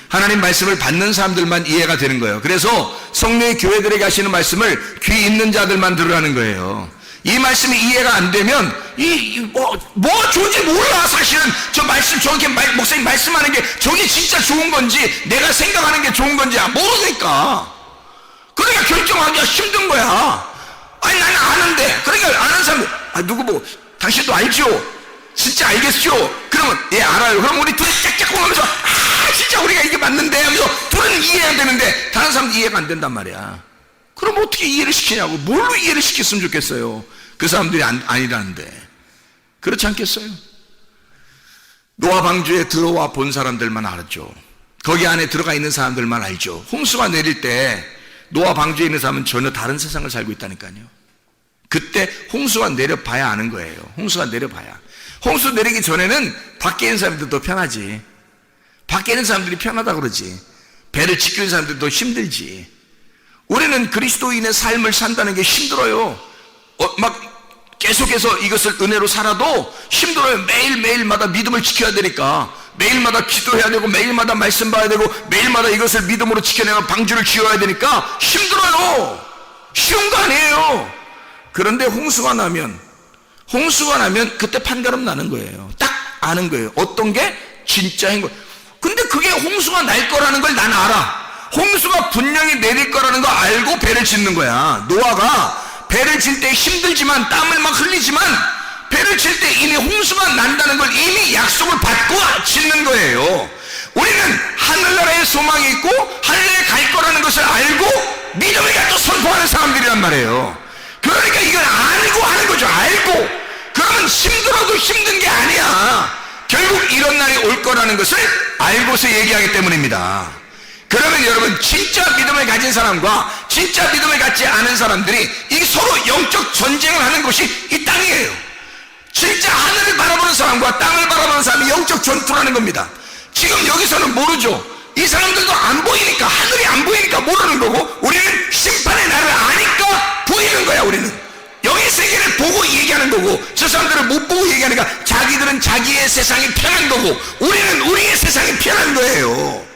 하나님 말씀을 받는 사람들만 이해가 되는 거예요. 그래서 성령의 교회들에게 하시는 말씀을 귀 있는 자들만 들으라는 거예요. 이 말씀이 이해가 안 되면 뭐 좋은지 몰라. 사실은 저 말씀, 저렇게 목사님 말씀하는 게 저게 진짜 좋은 건지 내가 생각하는 게 좋은 건지 모르니까. 그러니까 결정하기가 힘든 거야. 아니 나는 아는데. 그러니까 아는 사람, 누구 보고 당신도 알죠? 진짜 알겠죠? 그러면 예 알아요. 그럼 우리 둘이 짝짝꿍 하면서 진짜 우리가 이게 맞는데 하면서 둘은 이해해야 되는데 다른 사람은 이해가 안 된단 말이야. 그럼 어떻게 이해를 시키냐고. 뭘로 이해를 시켰으면 좋겠어요. 그 사람들이 아니라는데. 그렇지 않겠어요? 노아 방주에 들어와 본 사람들만 알았죠. 거기 안에 들어가 있는 사람들만 알죠. 홍수가 내릴 때 노아 방주에 있는 사람은 전혀 다른 세상을 살고 있다니까요. 그때 홍수가 내려봐야 아는 거예요. 홍수가 내려봐야. 홍수 내리기 전에는 밖에 있는 사람들도 더 편하지. 밖에 있는 사람들이 편하다 그러지. 배를 지키는 사람들도 힘들지. 우리는 그리스도인의 삶을 산다는 게 힘들어요. 막 계속해서 이것을 은혜로 살아도 힘들어요. 매일매일마다 믿음을 지켜야 되니까. 매일마다 기도해야 되고, 매일마다 말씀 봐야 되고, 매일마다 이것을 믿음으로 지켜내는 방주를 지어야 되니까 힘들어요. 쉬운 거 아니에요. 그런데 홍수가 나면 그때 판가름 나는 거예요. 딱 아는 거예요. 어떤 게 진짜인 거예요. 근데 그게 홍수가 날 거라는 걸 난 알아. 홍수가 분명히 내릴 거라는 거 알고 배를 짓는 거야. 노아가 배를 질 때 힘들지만, 땀을 막 흘리지만, 배를 칠 때 이미 홍수가 난다는 걸 이미 약속을 받고 짓는 거예요. 우리는 하늘나라에 소망이 있고 하늘에 갈 거라는 것을 알고 믿음을 갖고 선포하는 사람들이란 말이에요. 그러니까 이걸 알고 하는 거죠. 알고. 그러면 힘들어도 힘든 게 아니야. 결국 이런 날이 올 거라는 것을 알고서 얘기하기 때문입니다. 그러면 여러분, 진짜 믿음을 가진 사람과 진짜 믿음을 갖지 않은 사람들이 이 서로 영적 전쟁을 하는 곳이 이 땅이에요. 진짜 하늘을 바라보는 사람과 땅을 바라보는 사람이 영적 전투를 하는 겁니다. 지금 여기서는 모르죠. 이 사람들도 안 보이니까, 하늘이 안 보이니까 모르는 거고, 우리는 심판의 날을 아니까 보이는 거야. 우리는 영의 세계를 보고 얘기하는 거고, 저 사람들은 못 보고 얘기하니까 자기들은 자기의 세상이 편한 거고, 우리는 우리의 세상이 편한 거예요.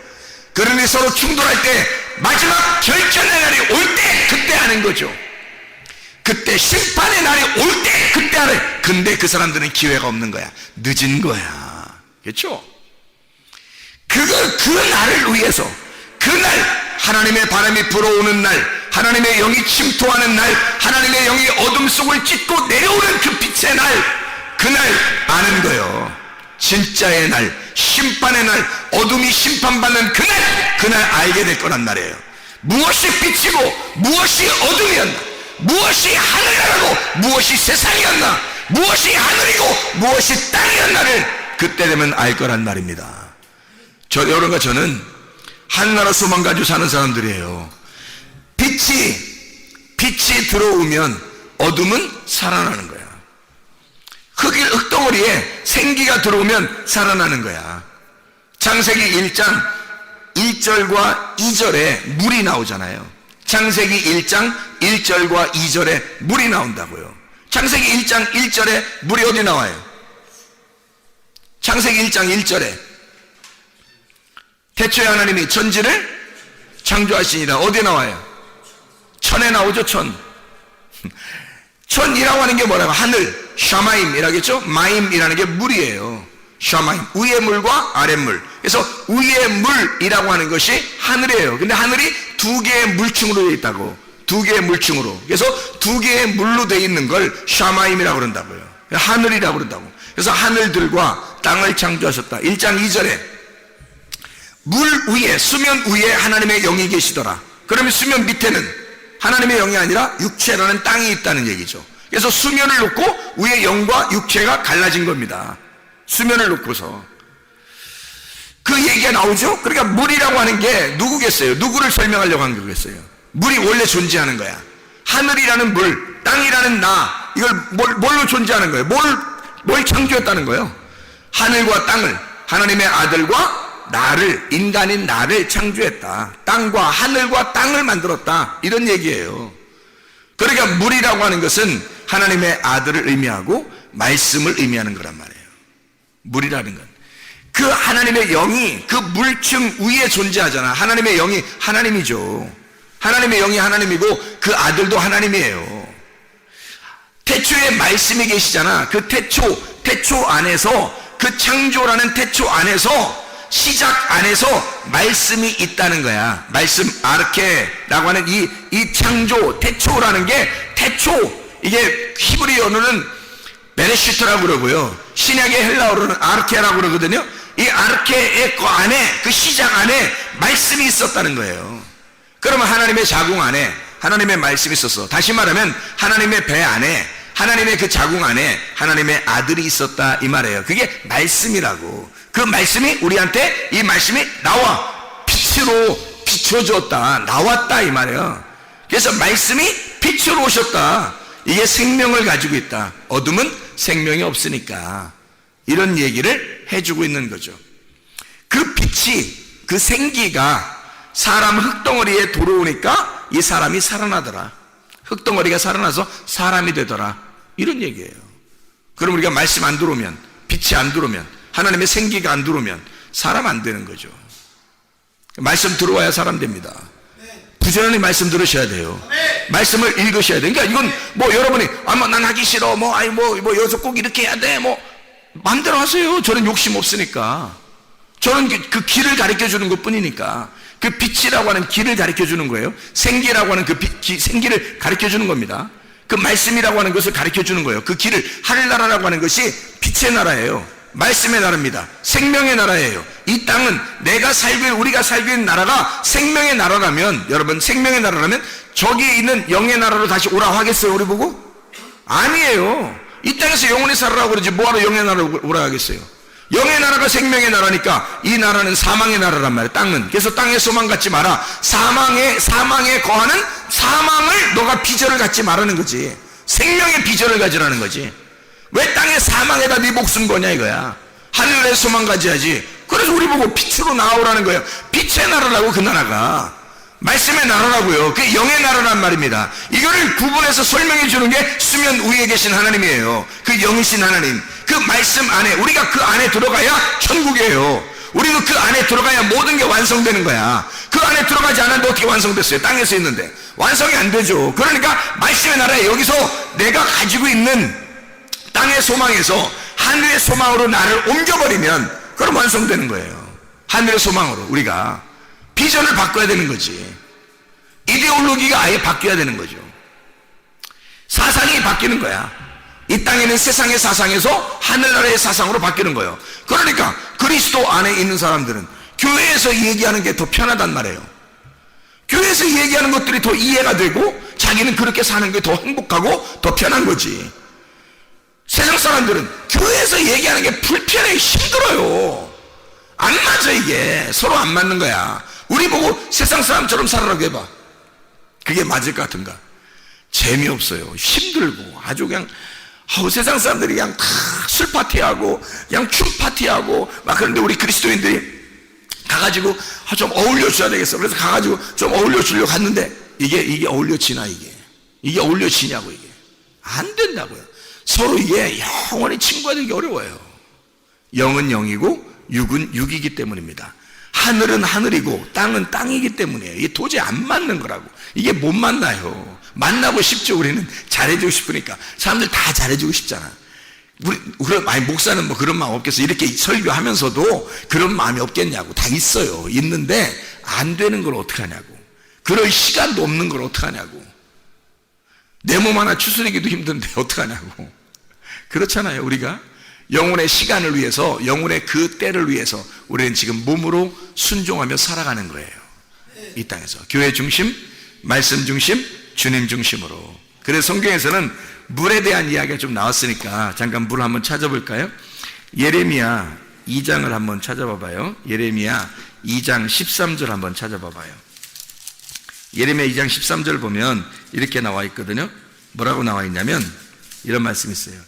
그러니 서로 충돌할 때 마지막 결전의 날이 올 때 그때 아는 거죠. 그때 심판의 날이 올 때 그때 아는. 근데 그 사람들은 기회가 없는 거야. 늦은 거야. 그렇죠? 그 날을 위해서, 그날 하나님의 바람이 불어오는 날, 하나님의 영이 침투하는 날, 하나님의 영이 어둠 속을 찢고 내려오는 그 빛의 날, 그날 아는 거예요. 진짜의 날, 심판의 날, 어둠이 심판받는 그날 알게 될 거란 말이에요. 무엇이 빛이고 무엇이 어둠이었나, 무엇이 하늘나라고 무엇이 세상이었나, 무엇이 하늘이고 무엇이 땅이었나를 그때 되면 알 거란 말입니다. 여러분과 저는 하늘나라 소망 가지고 사는 사람들이에요. 빛이 들어오면 어둠은 살아나는 거야. 흙덩어리에 생기가 들어오면 살아나는 거야. 창세기 1장 1절과 2절에 물이 나오잖아요. 창세기 1장 1절과 2절에 물이 나온다고요. 창세기 1장 1절에 물이 어디 나와요? 창세기 1장 1절에 태초에 하나님이 천지를 창조하시니라. 어디에 나와요? 천에 나오죠. 천이라고 하는 게 뭐라고? 하늘, 샤마임이라겠죠? 마임이라는 게 물이에요. 샤마임, 위의 물과 아랫 물. 그래서 위의 물이라고 하는 것이 하늘이에요. 근데 하늘이 두 개의 물층으로 되어 있다고. 두 개의 물층으로. 그래서 두 개의 물로 되어 있는 걸 샤마임이라고 그런다고요. 하늘이라고 그런다고. 그래서 하늘들과 땅을 창조하셨다. 1장 2절에 물 위에, 수면 위에 하나님의 영이 계시더라. 그러면 수면 밑에는 하나님의 영이 아니라 육체라는 땅이 있다는 얘기죠. 그래서 수면을 놓고 위에 영과 육체가 갈라진 겁니다. 수면을 놓고서 그 얘기가 나오죠. 그러니까 물이라고 하는 게 누구겠어요? 누구를 설명하려고 한 거겠어요? 물이 원래 존재하는 거야. 하늘이라는 물, 땅이라는 나, 이걸 뭘로 존재하는 거예요? 뭘 창조했다는 거예요? 하늘과 땅을, 하나님의 아들과 나를, 인간인 나를 창조했다. 땅과 하늘과 땅을 만들었다. 이런 얘기예요. 그러니까 물이라고 하는 것은 하나님의 아들을 의미하고 말씀을 의미하는 거란 말이에요. 물이라는 건 그 하나님의 영이 그 물층 위에 존재하잖아. 하나님의 영이 하나님이죠. 하나님의 영이 하나님이고 그 아들도 하나님이에요. 태초에 말씀이 계시잖아. 그 태초 안에서, 그 창조라는 태초 안에서, 시작 안에서 말씀이 있다는 거야. 말씀, 아르케라고 하는 이 창조, 태초라는 게, 이게 히브리어로는 베레시트라고 그러고요. 신약의 헬라어로는 아르케라고 그러거든요. 이 아르케의 그 안에, 그 시작 안에 말씀이 있었다는 거예요. 그러면 하나님의 자궁 안에 하나님의 말씀이 있었어. 다시 말하면 하나님의 배 안에, 하나님의 그 자궁 안에 하나님의 아들이 있었다, 이 말이에요. 그게 말씀이라고. 그 말씀이 우리한테, 이 말씀이 나와 빛으로 비춰졌다, 나왔다, 이 말이에요. 그래서 말씀이 빛으로 오셨다. 이게 생명을 가지고 있다. 어둠은 생명이 없으니까. 이런 얘기를 해주고 있는 거죠. 그 빛이, 그 생기가 사람 흙덩어리에 들어오니까 이 사람이 살아나더라. 흙덩어리가 살아나서 사람이 되더라. 이런 얘기예요. 그럼 우리가 말씀 안 들어오면, 빛이 안 들어오면, 하나님의 생기가 안 들어오면 사람 안 되는 거죠. 말씀 들어와야 사람 됩니다. 부지런히 말씀 들으셔야 돼요. 말씀을 읽으셔야 돼요. 그러니까 이건 뭐 여러분이 난 하기 싫어, 여기서 꼭 이렇게 해야 돼, 마음대로 하세요. 저는 욕심 없으니까. 저는 그 길을 가르쳐 주는 것 뿐이니까. 그 빛이라고 하는 길을 가르쳐 주는 거예요. 생기라고 하는 그 생기를 가르쳐 주는 겁니다. 그 말씀이라고 하는 것을 가르쳐 주는 거예요. 그 길을, 하늘나라라고 하는 것이 빛의 나라예요. 말씀의 나라입니다. 생명의 나라예요. 이 땅은 우리가 살고 있는 나라가 생명의 나라라면, 여러분, 생명의 나라라면 저기 있는 영의 나라로 다시 오라 하겠어요, 우리 보고? 아니에요. 이 땅에서 영원히 살아라고 그러지 뭐하러 영의 나라로 오라 하겠어요? 영의 나라가 생명의 나라니까 이 나라는 사망의 나라란 말이에요. 땅은. 그래서 땅에 소망 갖지 마라. 사망에 거하는 사망을 너가 비전을 갖지 말라는 거지. 생명의 비전을 가지라는 거지. 왜 땅의 사망에다 네 목숨 거냐 이거야. 하늘에 소망 가져야지. 그래서 우리 보고 빛으로 나오라는 거예요. 빛의 나라라고, 그 나라가. 말씀의 나라라고요. 그게 영의 나라란 말입니다. 이거를 구분해서 설명해 주는 게 수면 위에 계신 하나님이에요. 그 영이신 하나님. 그 말씀 안에, 우리가 그 안에 들어가야 천국이에요. 우리도 그 안에 들어가야 모든 게 완성되는 거야. 그 안에 들어가지 않았는데 어떻게 완성됐어요? 땅에서 있는데. 완성이 안 되죠. 그러니까 말씀의 나라에, 여기서 내가 가지고 있는 땅의 소망에서 하늘의 소망으로 나를 옮겨버리면 그럼 완성되는 거예요. 하늘의 소망으로 우리가 비전을 바꿔야 되는 거지. 이데올로기가 아예 바뀌어야 되는 거죠. 사상이 바뀌는 거야. 이 땅에는 세상의 사상에서 하늘나라의 사상으로 바뀌는 거예요. 그러니까 그리스도 안에 있는 사람들은 교회에서 얘기하는 게 더 편하단 말이에요. 교회에서 얘기하는 것들이 더 이해가 되고 자기는 그렇게 사는 게 더 행복하고 더 편한 거지. 세상 사람들은 교회에서 얘기하는 게 불편해, 힘들어요. 안 맞아. 이게 서로 안 맞는 거야. 우리 보고 세상 사람처럼 살아라고 해봐. 그게 맞을 것 같은가? 재미없어요. 힘들고 아주 그냥 세상 사람들이 그냥 다 술 파티하고 그냥 춤 파티하고 막 그런데 우리 그리스도인들이 가가지고 좀 어울려줘야 되겠어. 그래서 가가지고 좀 어울려주려고 갔는데 이게 어울려지나? 이게 어울려지냐고. 이게 안 된다고요. 서로 이게 영원히 친구가 되기 어려워요. 영은 영이고 육은 육이기 때문입니다. 하늘은 하늘이고 땅은 땅이기 때문이에요. 이게 도저히 안 맞는 거라고. 이게 못 만나요. 만나고 싶죠. 우리는 잘해주고 싶으니까. 사람들 다 잘해주고 싶잖아. 아니, 목사는 뭐 그런 마음 없겠어. 이렇게 설교하면서도 그런 마음이 없겠냐고. 다 있어요. 있는데 안 되는 걸 어떡하냐고. 그럴 시간도 없는 걸 어떡하냐고. 내 몸 하나 추스리기도 힘든데 어떡하냐고. 그렇잖아요. 우리가 영혼의 시간을 위해서, 영혼의 그 때를 위해서 우리는 지금 몸으로 순종하며 살아가는 거예요. 이 땅에서 교회 중심, 말씀 중심, 주님 중심으로. 그래서 성경에서는 물에 대한 이야기가 좀 나왔으니까 잠깐 물을 한번 찾아볼까요? 예레미야 2장을 한번 찾아봐봐요. 예레미야 2장 13절 한번 찾아봐봐요. 예레미야 2장 13절 보면 이렇게 나와 있거든요. 뭐라고 나와 있냐면 이런 말씀이 있어요.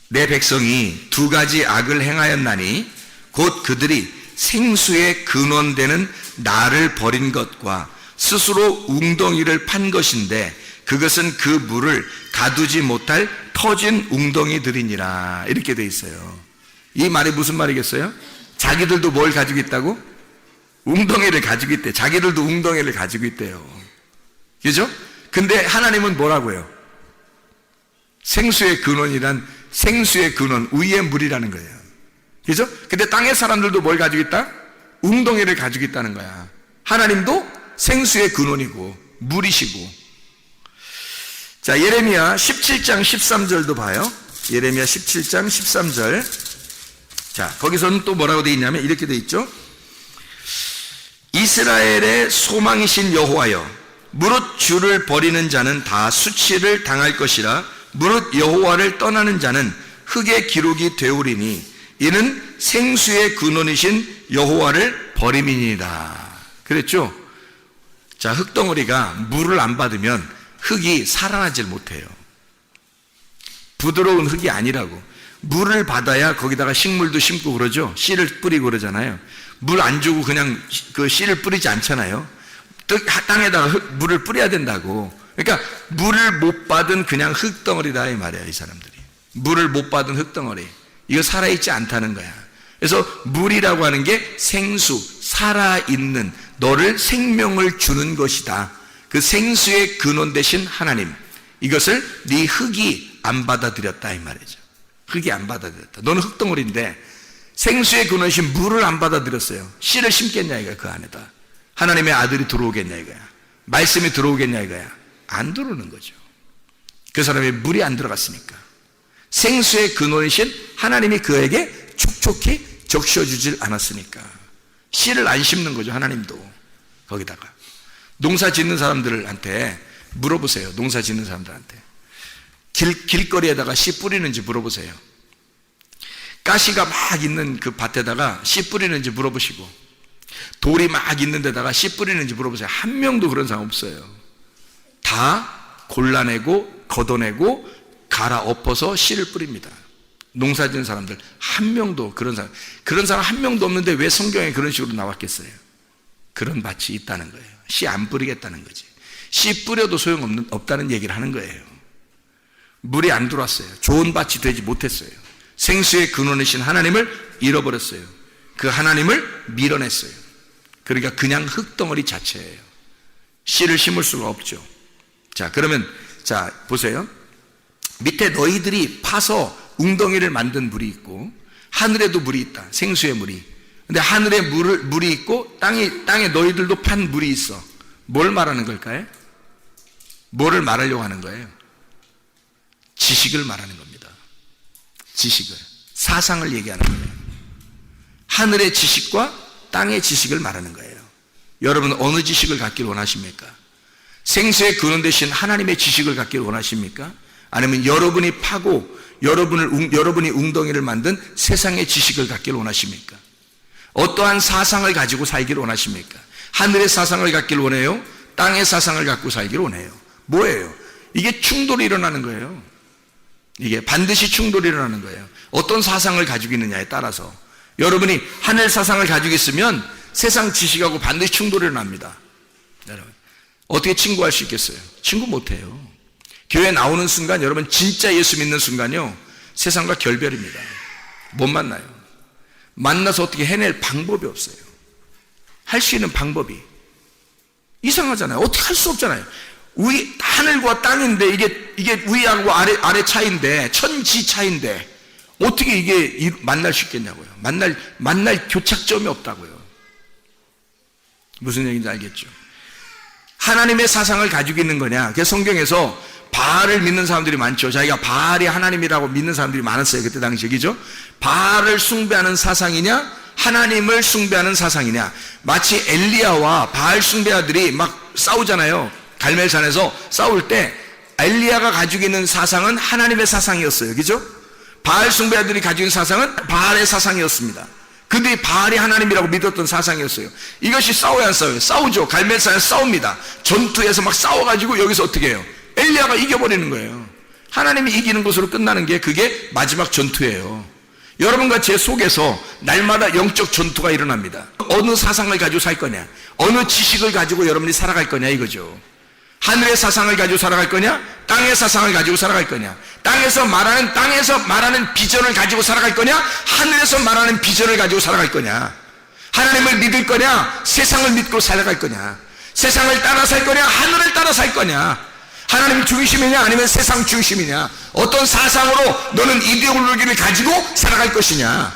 내 백성이 두 가지 악을 행하였나니 곧 그들이 생수의 근원되는 나를 버린 것과 스스로 웅덩이를 판 것인데 그것은 그 물을 가두지 못할 터진 웅덩이들이니라. 이렇게 돼 있어요. 이 말이 무슨 말이겠어요? 자기들도 뭘 가지고 있다고? 웅덩이를 가지고 있대. 자기들도 웅덩이를 가지고 있대요. 그죠? 근데 하나님은 뭐라고요? 생수의 근원이란, 생수의 근원, 위의 물이라는 거예요. 그죠? 근데 땅의 사람들도 뭘 가지고 있다? 웅덩이를 가지고 있다는 거야. 하나님도 생수의 근원이고 물이시고. 자, 예레미야 17장 13절도 봐요. 예레미야 17장 13절. 자, 거기서는 또 뭐라고 되어 있냐면 이렇게 되어 있죠. 이스라엘의 소망이신 여호와여, 무릇 주를 버리는 자는 다 수치를 당할 것이라. 무릇 여호와를 떠나는 자는 흙의 기록이 되오리니 이는 생수의 근원이신 여호와를 버림이니라. 그랬죠? 자, 흙덩어리가 물을 안 받으면 흙이 살아나질 못해요. 부드러운 흙이 아니라고. 물을 받아야 거기다가 식물도 심고 그러죠. 씨를 뿌리고 그러잖아요. 물 안 주고 그냥 그 씨를 뿌리지 않잖아요. 땅에다가 물을 뿌려야 된다고. 그러니까 물을 못 받은 그냥 흙덩어리다 이 말이야. 이 사람들이 물을 못 받은 흙덩어리, 이거 살아있지 않다는 거야. 그래서 물이라고 하는 게 생수, 살아있는, 너를 생명을 주는 것이다. 그 생수의 근원 되신 하나님, 이것을 네 흙이 안 받아들였다 이 말이죠. 흙이 안 받아들였다. 너는 흙덩어리인데 생수의 근원이신 물을 안 받아들였어요. 씨를 심겠냐 이거야. 그 안에다 하나님의 아들이 들어오겠냐 이거야. 말씀이 들어오겠냐 이거야. 안 들어오는 거죠. 그 사람의 물이 안 들어갔으니까. 생수의 근원이신 하나님이 그에게 촉촉히 적셔주질 않았으니까. 씨를 안 심는 거죠. 하나님도. 거기다가 농사 짓는 사람들한테 물어보세요. 농사 짓는 사람들한테 길거리에다가 씨 뿌리는지 물어보세요. 가시가 막 있는 그 밭에다가 씨 뿌리는지 물어보시고, 돌이 막 있는 데다가 씨 뿌리는지 물어보세요. 한 명도 그런 사람 없어요. 다 골라내고 걷어내고 갈아 엎어서 씨를 뿌립니다. 농사 짓는 사람들 한 명도 그런 사람 한 명도 없는데 왜 성경에 그런 식으로 나왔겠어요? 그런 밭이 있다는 거예요. 씨 안 뿌리겠다는 거지. 씨 뿌려도 소용없다는 얘기를 하는 거예요. 물이 안 들어왔어요. 좋은 밭이 되지 못했어요. 생수의 근원이신 하나님을 잃어버렸어요. 그 하나님을 밀어냈어요. 그러니까 그냥 흙덩어리 자체예요. 씨를 심을 수가 없죠. 자, 그러면 자 보세요. 밑에 너희들이 파서 웅덩이를 만든 물이 있고 하늘에도 물이 있다. 생수의 물이. 근데 하늘에 물이 있고 땅에 너희들도 판 물이 있어. 뭘 말하는 걸까요? 뭐를 말하려고 하는 거예요? 지식을 말하는 겁니다. 지식을, 사상을 얘기하는 거예요. 하늘의 지식과 땅의 지식을 말하는 거예요. 여러분 어느 지식을 갖기를 원하십니까? 생수의 근원 되신 하나님의 지식을 갖기를 원하십니까? 아니면 여러분이 파고 여러분이 웅덩이를 만든 세상의 지식을 갖기를 원하십니까? 어떠한 사상을 가지고 살기를 원하십니까? 하늘의 사상을 갖기를 원해요? 땅의 사상을 갖고 살기를 원해요? 뭐예요? 이게 충돌이 일어나는 거예요. 이게 반드시 충돌이 일어나는 거예요. 어떤 사상을 가지고 있느냐에 따라서. 여러분이 하늘 사상을 가지고 있으면 세상 지식하고 반드시 충돌이 일어납니다. 여러분 어떻게 친구할 수 있겠어요? 친구 못해요. 교회 나오는 순간 여러분 진짜 예수 믿는 순간요 세상과 결별입니다. 못 만나요. 만나서 어떻게 해낼 방법이 없어요. 할 수 있는 방법이 이상하잖아요. 어떻게 할 수 없잖아요. 하늘과 땅인데 이게 위하고 아래 차이인데, 천지 차이인데 어떻게 이게 만날 수 있겠냐고요. 만날 교착점이 없다고요. 무슨 얘기인지 알겠죠? 하나님의 사상을 가지고 있는 거냐? 그래서 성경에서 바알을 믿는 사람들이 많죠. 자기가 바알이 하나님이라고 믿는 사람들이 많았어요. 그때 당시에. 그죠? 바알을 숭배하는 사상이냐? 하나님을 숭배하는 사상이냐? 마치 엘리야와 바알 숭배자들이 막 싸우잖아요. 갈멜산에서 싸울 때 엘리야가 가지고 있는 사상은 하나님의 사상이었어요. 그죠? 바알 숭배자들이 가지고 있는 사상은 바알의 사상이었습니다. 그들이 바알이 하나님이라고 믿었던 사상이었어요. 이것이 싸워야 안 싸워요? 싸우죠. 갈멜산에서 싸웁니다. 전투에서 막 싸워가지고 여기서 어떻게 해요? 엘리야가 이겨버리는 거예요. 하나님이 이기는 것으로 끝나는 게 그게 마지막 전투예요. 여러분과 제 속에서 날마다 영적 전투가 일어납니다. 어느 사상을 가지고 살 거냐, 어느 지식을 가지고 여러분이 살아갈 거냐 이거죠. 하늘의 사상을 가지고 살아갈 거냐, 땅의 사상을 가지고 살아갈 거냐, 땅에서 말하는 비전을 가지고 살아갈 거냐, 하늘에서 말하는 비전을 가지고 살아갈 거냐, 하나님을 믿을 거냐, 세상을 믿고 살아갈 거냐, 세상을 따라 살 거냐, 하늘을 따라 살 거냐, 하나님 중심이냐 아니면 세상 중심이냐, 어떤 사상으로 너는 이데올로기를 가지고 살아갈 것이냐.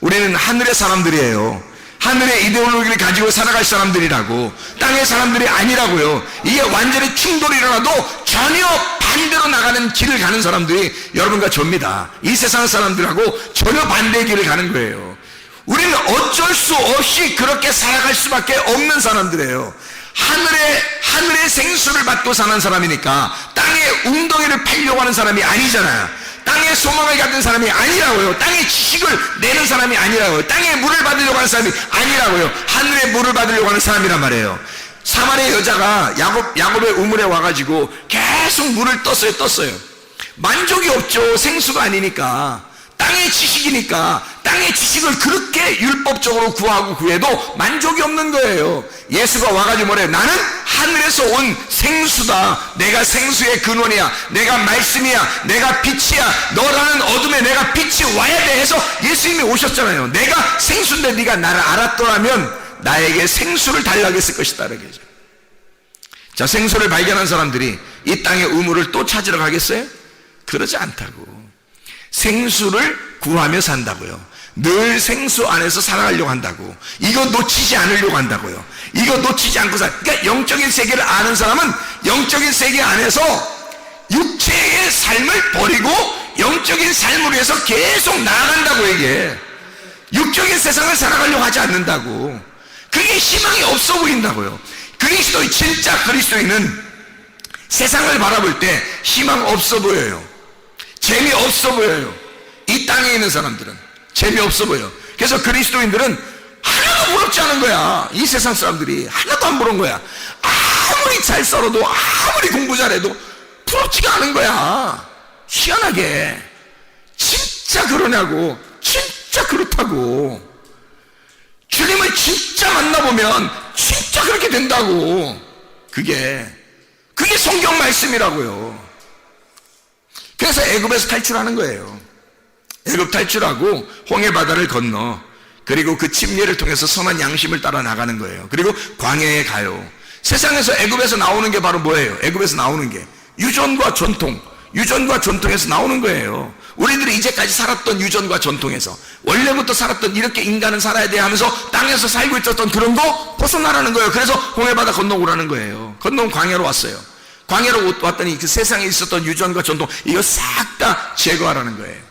우리는 하늘의 사람들이에요. 하늘의 이데올로기를 가지고 살아갈 사람들이라고, 땅의 사람들이 아니라고요. 이게 완전히 충돌이 일어나도 전혀 반대로 나가는 길을 가는 사람들이 여러분과 저입니다. 이 세상 사람들하고 전혀 반대의 길을 가는 거예요. 우리는 어쩔 수 없이 그렇게 살아갈 수밖에 없는 사람들이에요. 하늘의 생수를 받고 사는 사람이니까 땅의 웅덩이를 팔려고 하는 사람이 아니잖아요. 땅에 소망을 갖는 사람이 아니라고요. 땅에 지식을 내는 사람이 아니라고요. 땅에 물을 받으려고 하는 사람이 아니라고요. 하늘의 물을 받으려고 하는 사람이란 말이에요. 사마리아 여자가 야곱의 우물에 와가지고 계속 물을 떴어요. 만족이 없죠. 생수가 아니니까. 땅의 지식이니까. 땅의 지식을 그렇게 율법적으로 구해도 만족이 없는 거예요. 예수가 와가지고 뭐래요? 나는 하늘에서 온 생수다. 내가 생수의 근원이야. 내가 말씀이야. 내가 빛이야. 너라는 어둠에 내가 빛이 와야 돼 해서 예수님이 오셨잖아요. 내가 생수인데 네가 나를 알았더라면 나에게 생수를 달라고 했을 것이다. 그러죠. 자, 생수를 발견한 사람들이 이 땅의 우물을 또 찾으러 가겠어요? 그러지 않다고. 생수를 구하며 산다고요. 늘 생수 안에서 살아가려고 한다고. 이거 놓치지 않으려고 한다고요. 이거 놓치지 않고 그러니까 영적인 세계를 아는 사람은 영적인 세계 안에서 육체의 삶을 버리고 영적인 삶을 위해서 계속 나아간다고. 이게 육적인 세상을 살아가려고 하지 않는다고. 그게 희망이 없어 보인다고요. 진짜 그리스도인은 세상을 바라볼 때 희망 없어 보여요. 재미없어 보여요. 이 땅에 있는 사람들은 재미없어 보여. 그래서 그리스도인들은 하나도 부럽지 않은 거야. 이 세상 사람들이 하나도 안 부러운 거야. 아무리 잘 살아도 아무리 공부 잘해도 부럽지가 않은 거야. 희한하게. 진짜 그러냐고. 진짜 그렇다고. 주님을 진짜 만나보면 진짜 그렇게 된다고. 그게 성경 말씀이라고요. 그래서 애굽에서 탈출하는 거예요. 애굽 탈출하고 홍해바다를 건너, 그리고 그 침례를 통해서 선한 양심을 따라 나가는 거예요. 그리고 광야에 가요. 세상에서 애굽에서 나오는 게 바로 뭐예요? 애굽에서 나오는 게 유전과 전통에서 나오는 거예요. 우리들이 이제까지 살았던 유전과 전통에서, 원래부터 살았던 이렇게 인간은 살아야 돼 하면서 땅에서 살고 있었던 그런 거 벗어나라는 거예요. 그래서 홍해바다 건너오라는 거예요. 건너온 광야로 왔어요. 광야로 왔더니 그 세상에 있었던 유전과 전통, 이거 싹 다 제거하라는 거예요.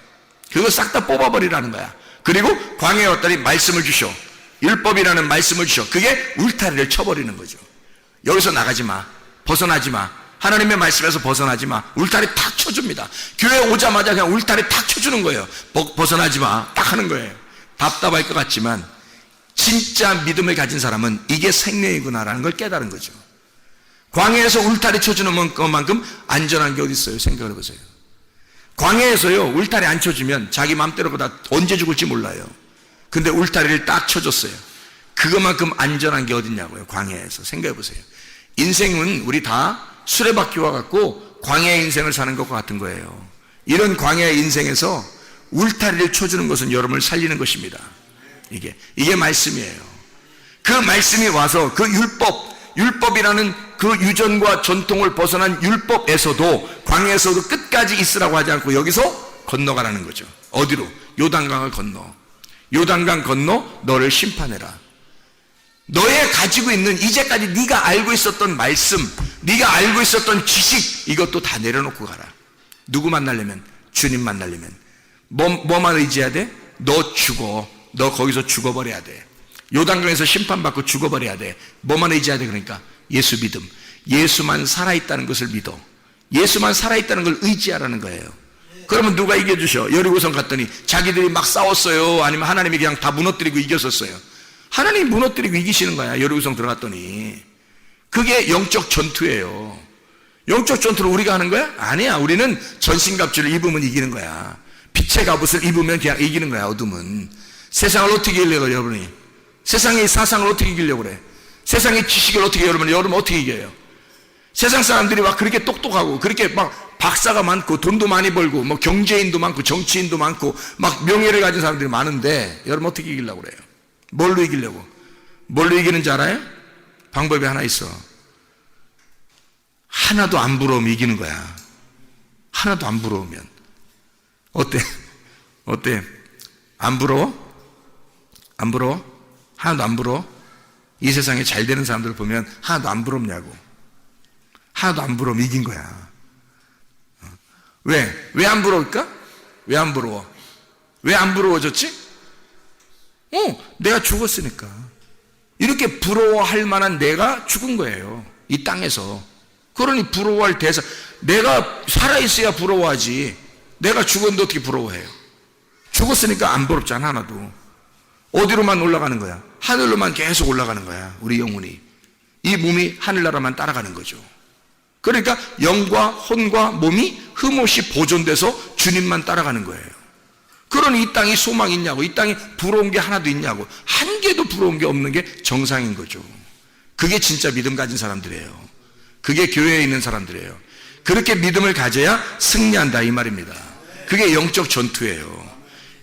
그거 싹 다 뽑아버리라는 거야. 그리고 광야에 왔더니 말씀을 주셔. 율법이라는 말씀을 주셔. 그게 울타리를 쳐버리는 거죠. 여기서 나가지 마. 벗어나지 마. 하나님의 말씀에서 벗어나지 마. 울타리 탁 쳐줍니다. 교회 오자마자 그냥 울타리 탁 쳐주는 거예요. 벗어나지 마. 딱 하는 거예요. 답답할 것 같지만 진짜 믿음을 가진 사람은 이게 생명이구나라는 걸 깨달은 거죠. 광야에서 울타리 쳐주는 것만큼 안전한 게 어디 있어요? 생각을 해보세요. 광야에서요, 울타리 안 쳐주면 자기 맘대로보다 언제 죽을지 몰라요. 근데 울타리를 딱 쳐줬어요. 그것만큼 안전한 게 어딨냐고요. 광야에서. 생각해 보세요. 인생은 우리 다 수레바퀴 와갖고 광야의 인생을 사는 것과 같은 거예요. 이런 광야의 인생에서 울타리를 쳐주는 것은 여러분을 살리는 것입니다. 이게 말씀이에요. 그 말씀이 와서 그 율법이라는 그 유전과 전통을 벗어난 율법에서도 광야에서도 끝까지 있으라고 하지 않고 여기서 건너가라는 거죠. 어디로? 요단강을 건너. 요단강 건너 너를 심판해라. 너의 가지고 있는 이제까지 네가 알고 있었던 말씀, 네가 알고 있었던 지식, 이것도 다 내려놓고 가라. 누구 만나려면? 주님 만나려면 뭐만 의지해야 돼? 너 죽어. 너 거기서 죽어버려야 돼. 요단강에서 심판받고 죽어버려야 돼. 뭐만 의지해야 돼? 그러니까 예수 믿음. 예수만 살아있다는 것을 믿어. 예수만 살아있다는 걸 의지하라는 거예요. 그러면 누가 이겨주셔? 여리고성 갔더니 자기들이 막 싸웠어요? 아니면 하나님이 그냥 다 무너뜨리고 이겼었어요? 하나님이 무너뜨리고 이기시는 거야. 여리고성 들어갔더니. 그게 영적 전투예요. 영적 전투를 우리가 하는 거야? 아니야. 우리는 전신갑주를 입으면 이기는 거야. 빛의 갑옷을 입으면 그냥 이기는 거야. 어둠은. 세상을 어떻게 이기려고 그래, 여러분이? 세상의 사상을 어떻게 이기려고 그래? 세상의 지식을 어떻게, 여러분 어떻게 이겨요? 세상 사람들이 막 그렇게 똑똑하고 그렇게 막 박사가 많고 돈도 많이 벌고 뭐 경제인도 많고 정치인도 많고 막 명예를 가진 사람들이 많은데 여러분 어떻게 이기려고 그래요? 뭘로 이기려고? 뭘로 이기는지 알아요? 방법이 하나 있어. 하나도 안 부러우면 이기는 거야. 하나도 안 부러우면. 어때? 안 부러워? 안 부러워? 하나도 안 부러워? 이 세상에 잘 되는 사람들 보면 하나도 안 부럽냐고. 하나도 안 부러우면 이긴 거야. 왜? 왜 안 부러울까? 왜 안 부러워? 왜 안 부러워졌지? 내가 죽었으니까. 이렇게 부러워할 만한 내가 죽은 거예요. 이 땅에서. 그러니 부러워할 대상. 내가 살아있어야 부러워하지. 내가 죽었는데 어떻게 부러워해요? 죽었으니까 안 부럽잖아, 하나도. 어디로만 올라가는 거야? 하늘로만 계속 올라가는 거야, 우리 영혼이. 이 몸이 하늘나라만 따라가는 거죠. 그러니까 영과 혼과 몸이 흠없이 보존돼서 주님만 따라가는 거예요. 그러니 이 땅이 소망이 있냐고, 이 땅이 부러운 게 하나도 있냐고. 한 개도 부러운 게 없는 게 정상인 거죠. 그게 진짜 믿음 가진 사람들이에요. 그게 교회에 있는 사람들이에요. 그렇게 믿음을 가져야 승리한다, 이 말입니다. 그게 영적 전투예요.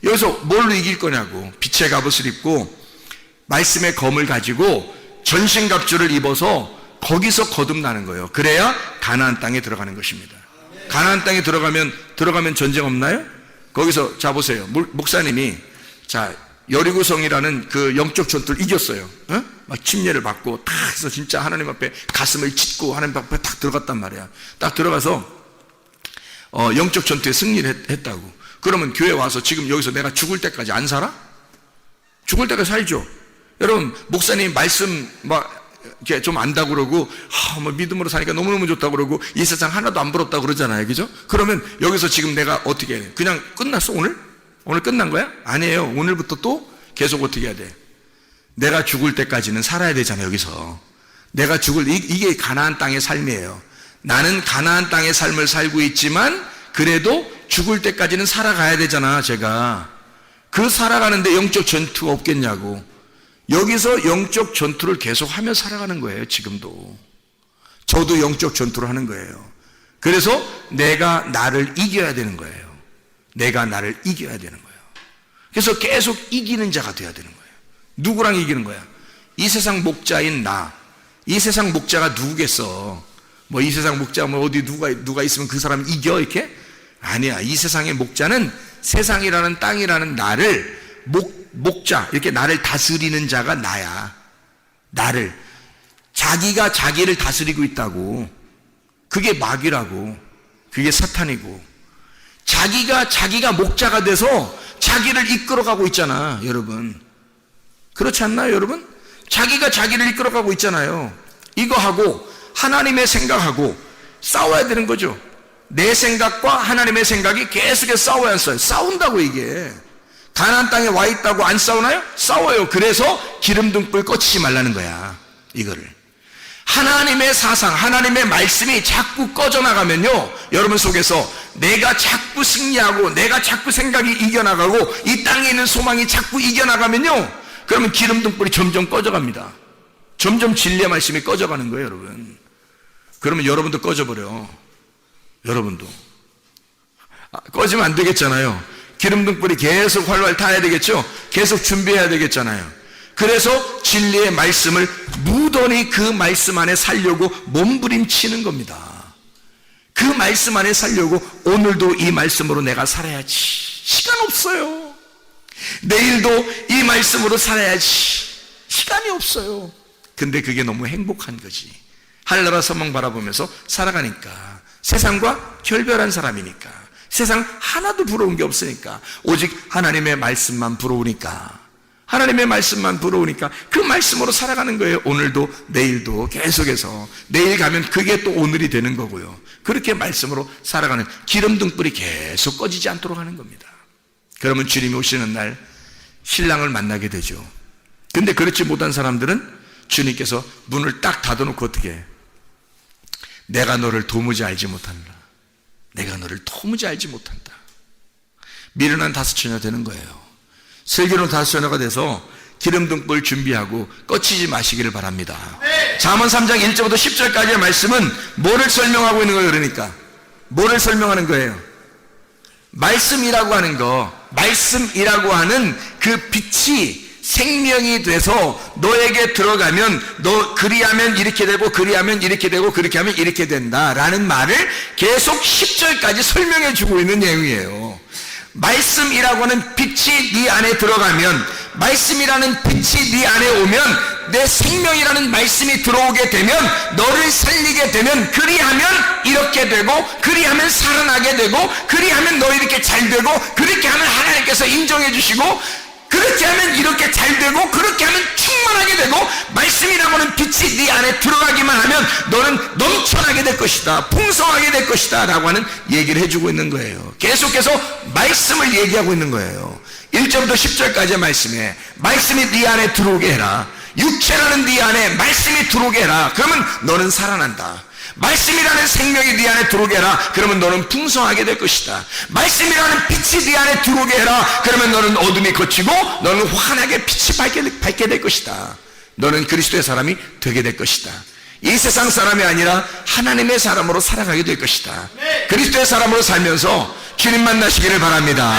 여기서 뭘로 이길 거냐고. 빛의 갑옷을 입고 말씀의 검을 가지고 전신갑주를 입어서 거기서 거듭나는 거예요. 그래야 가나안 땅에 들어가는 것입니다. 가나안 땅에 들어가면 전쟁 없나요? 거기서 자 보세요. 목사님이 자 여리고성이라는 그 영적 전투를 이겼어요. 막 침례를 받고 탁 해서 진짜 하나님 앞에 가슴을 찢고 하나님 앞에 딱 들어갔단 말이야. 딱 들어가서 영적 전투에 승리를 했다고. 그러면 교회 와서 지금 여기서 내가 죽을 때까지 안 살아? 죽을 때까지 살죠. 여러분 목사님 말씀 막 이렇게 좀 안다고 그러고 뭐 믿음으로 사니까 너무너무 좋다고 그러고 이 세상 하나도 안 부럽다고 그러잖아요. 그죠? 그러면 여기서 지금 내가 어떻게 해야 돼? 그냥 끝났어 오늘? 오늘 끝난 거야? 아니에요. 오늘부터 또 계속 어떻게 해야 돼? 내가 죽을 때까지는 살아야 되잖아요. 여기서 내가 이게 가나안 땅의 삶이에요. 나는 가나안 땅의 삶을 살고 있지만 그래도 죽을 때까지는 살아가야 되잖아. 제가 그 살아가는데 영적 전투가 없겠냐고. 여기서 영적 전투를 계속하며 살아가는 거예요. 지금도 저도 영적 전투를 하는 거예요. 그래서 내가 나를 이겨야 되는 거예요. 내가 나를 이겨야 되는 거예요. 그래서 계속 이기는 자가 돼야 되는 거예요. 누구랑 이기는 거야? 이 세상 목자인 나. 이 세상 목자가 누구겠어? 뭐 이 세상 목자 뭐 어디 누가 있으면 그 사람 이겨 이렇게? 아니야. 이 세상의 목자는 세상이라는 땅이라는 나를 목자, 이렇게 나를 다스리는 자가 나야. 나를. 자기가 자기를 다스리고 있다고. 그게 마귀라고. 그게 사탄이고. 자기가 목자가 돼서 자기를 이끌어가고 있잖아, 여러분. 그렇지 않나요, 여러분? 자기가 자기를 이끌어가고 있잖아요. 이거 하고 하나님의 생각하고 싸워야 되는 거죠. 내 생각과 하나님의 생각이 계속해서 싸워야 써요. 싸운다고 이게. 가나안 땅에 와 있다고 안 싸우나요? 싸워요. 그래서 기름등불 꺼치지 말라는 거야. 이거를. 하나님의 사상, 하나님의 말씀이 자꾸 꺼져나가면요, 여러분 속에서 내가 자꾸 승리하고 내가 자꾸 생각이 이겨나가고 이 땅에 있는 소망이 자꾸 이겨나가면요, 그러면 기름등불이 점점 꺼져갑니다. 점점 진리의 말씀이 꺼져가는 거예요, 여러분. 그러면 여러분도 꺼져버려. 여러분도. 꺼지면 안 되겠잖아요. 기름등불이 계속 활활 타야 되겠죠? 계속 준비해야 되겠잖아요. 그래서 진리의 말씀을 무던히 그 말씀 안에 살려고 몸부림치는 겁니다. 그 말씀 안에 살려고 오늘도 이 말씀으로 내가 살아야지. 시간 없어요. 내일도 이 말씀으로 살아야지. 시간이 없어요. 근데 그게 너무 행복한 거지. 하늘나라 소망 바라보면서 살아가니까, 세상과 결별한 사람이니까, 세상 하나도 부러운 게 없으니까, 오직 하나님의 말씀만 부러우니까, 하나님의 말씀만 부러우니까 그 말씀으로 살아가는 거예요. 오늘도 내일도 계속해서. 내일 가면 그게 또 오늘이 되는 거고요. 그렇게 말씀으로 살아가는, 기름등불이 계속 꺼지지 않도록 하는 겁니다. 그러면 주님이 오시는 날 신랑을 만나게 되죠. 근데 그렇지 못한 사람들은 주님께서 문을 딱 닫아놓고 어떻게 해? 내가 너를 도무지 알지 못한다. 내가 너를 도무지 알지 못한다. 미련한 다섯 처녀 되는 거예요. 슬기로운 다섯 처녀가 돼서 기름등불 준비하고 꺼치지 마시기를 바랍니다. 잠언 3장 1절부터 10절까지의 말씀은 뭐를 설명하고 있는 거예요? 그러니까 뭐를 설명하는 거예요? 말씀이라고 하는 거, 말씀이라고 하는 그 빛이 생명이 돼서 너에게 들어가면, 너 그리하면 이렇게 되고, 그리하면 이렇게 되고, 그렇게 하면 이렇게 된다라는 말을 계속 10절까지 설명해 주고 있는 내용이에요. 말씀이라고 하는 빛이 네 안에 들어가면, 말씀이라는 빛이 네 안에 오면, 내 생명이라는 말씀이 들어오게 되면, 너를 살리게 되면, 그리하면 이렇게 되고, 그리하면 살아나게 되고, 그리하면 너 이렇게 잘 되고, 그렇게 하면 하나님께서 인정해 주시고, 그렇게 하면 이렇게 잘 되고, 그렇게 하면 충만하게 되고, 말씀이라고 하는 빛이 네 안에 들어가기만 하면 너는 넘쳐나게 될 것이다, 풍성하게 될 것이다 라고 하는 얘기를 해주고 있는 거예요. 계속해서 말씀을 얘기하고 있는 거예요. 1절부터 10절까지의 말씀에 말씀이 네 안에 들어오게 해라. 육체라는 네 안에 말씀이 들어오게 해라. 그러면 너는 살아난다. 말씀이라는 생명이 네 안에 들어오게 해라. 그러면 너는 풍성하게 될 것이다. 말씀이라는 빛이 네 안에 들어오게 해라. 그러면 너는 어둠이 거치고 너는 환하게 빛이 밝게 될 것이다. 너는 그리스도의 사람이 되게 될 것이다. 이 세상 사람이 아니라 하나님의 사람으로 살아가게 될 것이다. 그리스도의 사람으로 살면서 주님 만나시기를 바랍니다.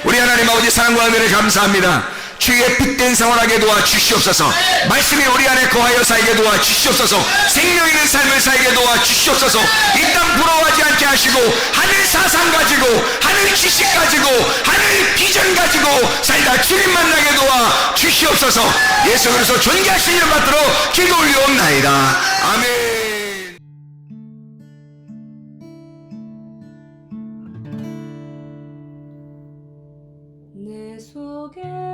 우리 하나님 아버지 사랑과 은혜를 감사합니다. 주의 빛된 생활하게 도와주시옵소서. 말씀이 우리 안에 거하여 살게 도와주시옵소서. 생명 있는 삶을 살게 도와주시옵소서. 이 땅 부러워하지 않게 하시고, 하늘 사상 가지고, 하늘 지식 가지고, 하늘 비전 가지고 살다 주님 만나게 도와주시옵소서. 예수 그리스도 존귀하신 이름 받들어 기도 올리옵나이다. 아멘. 내 속에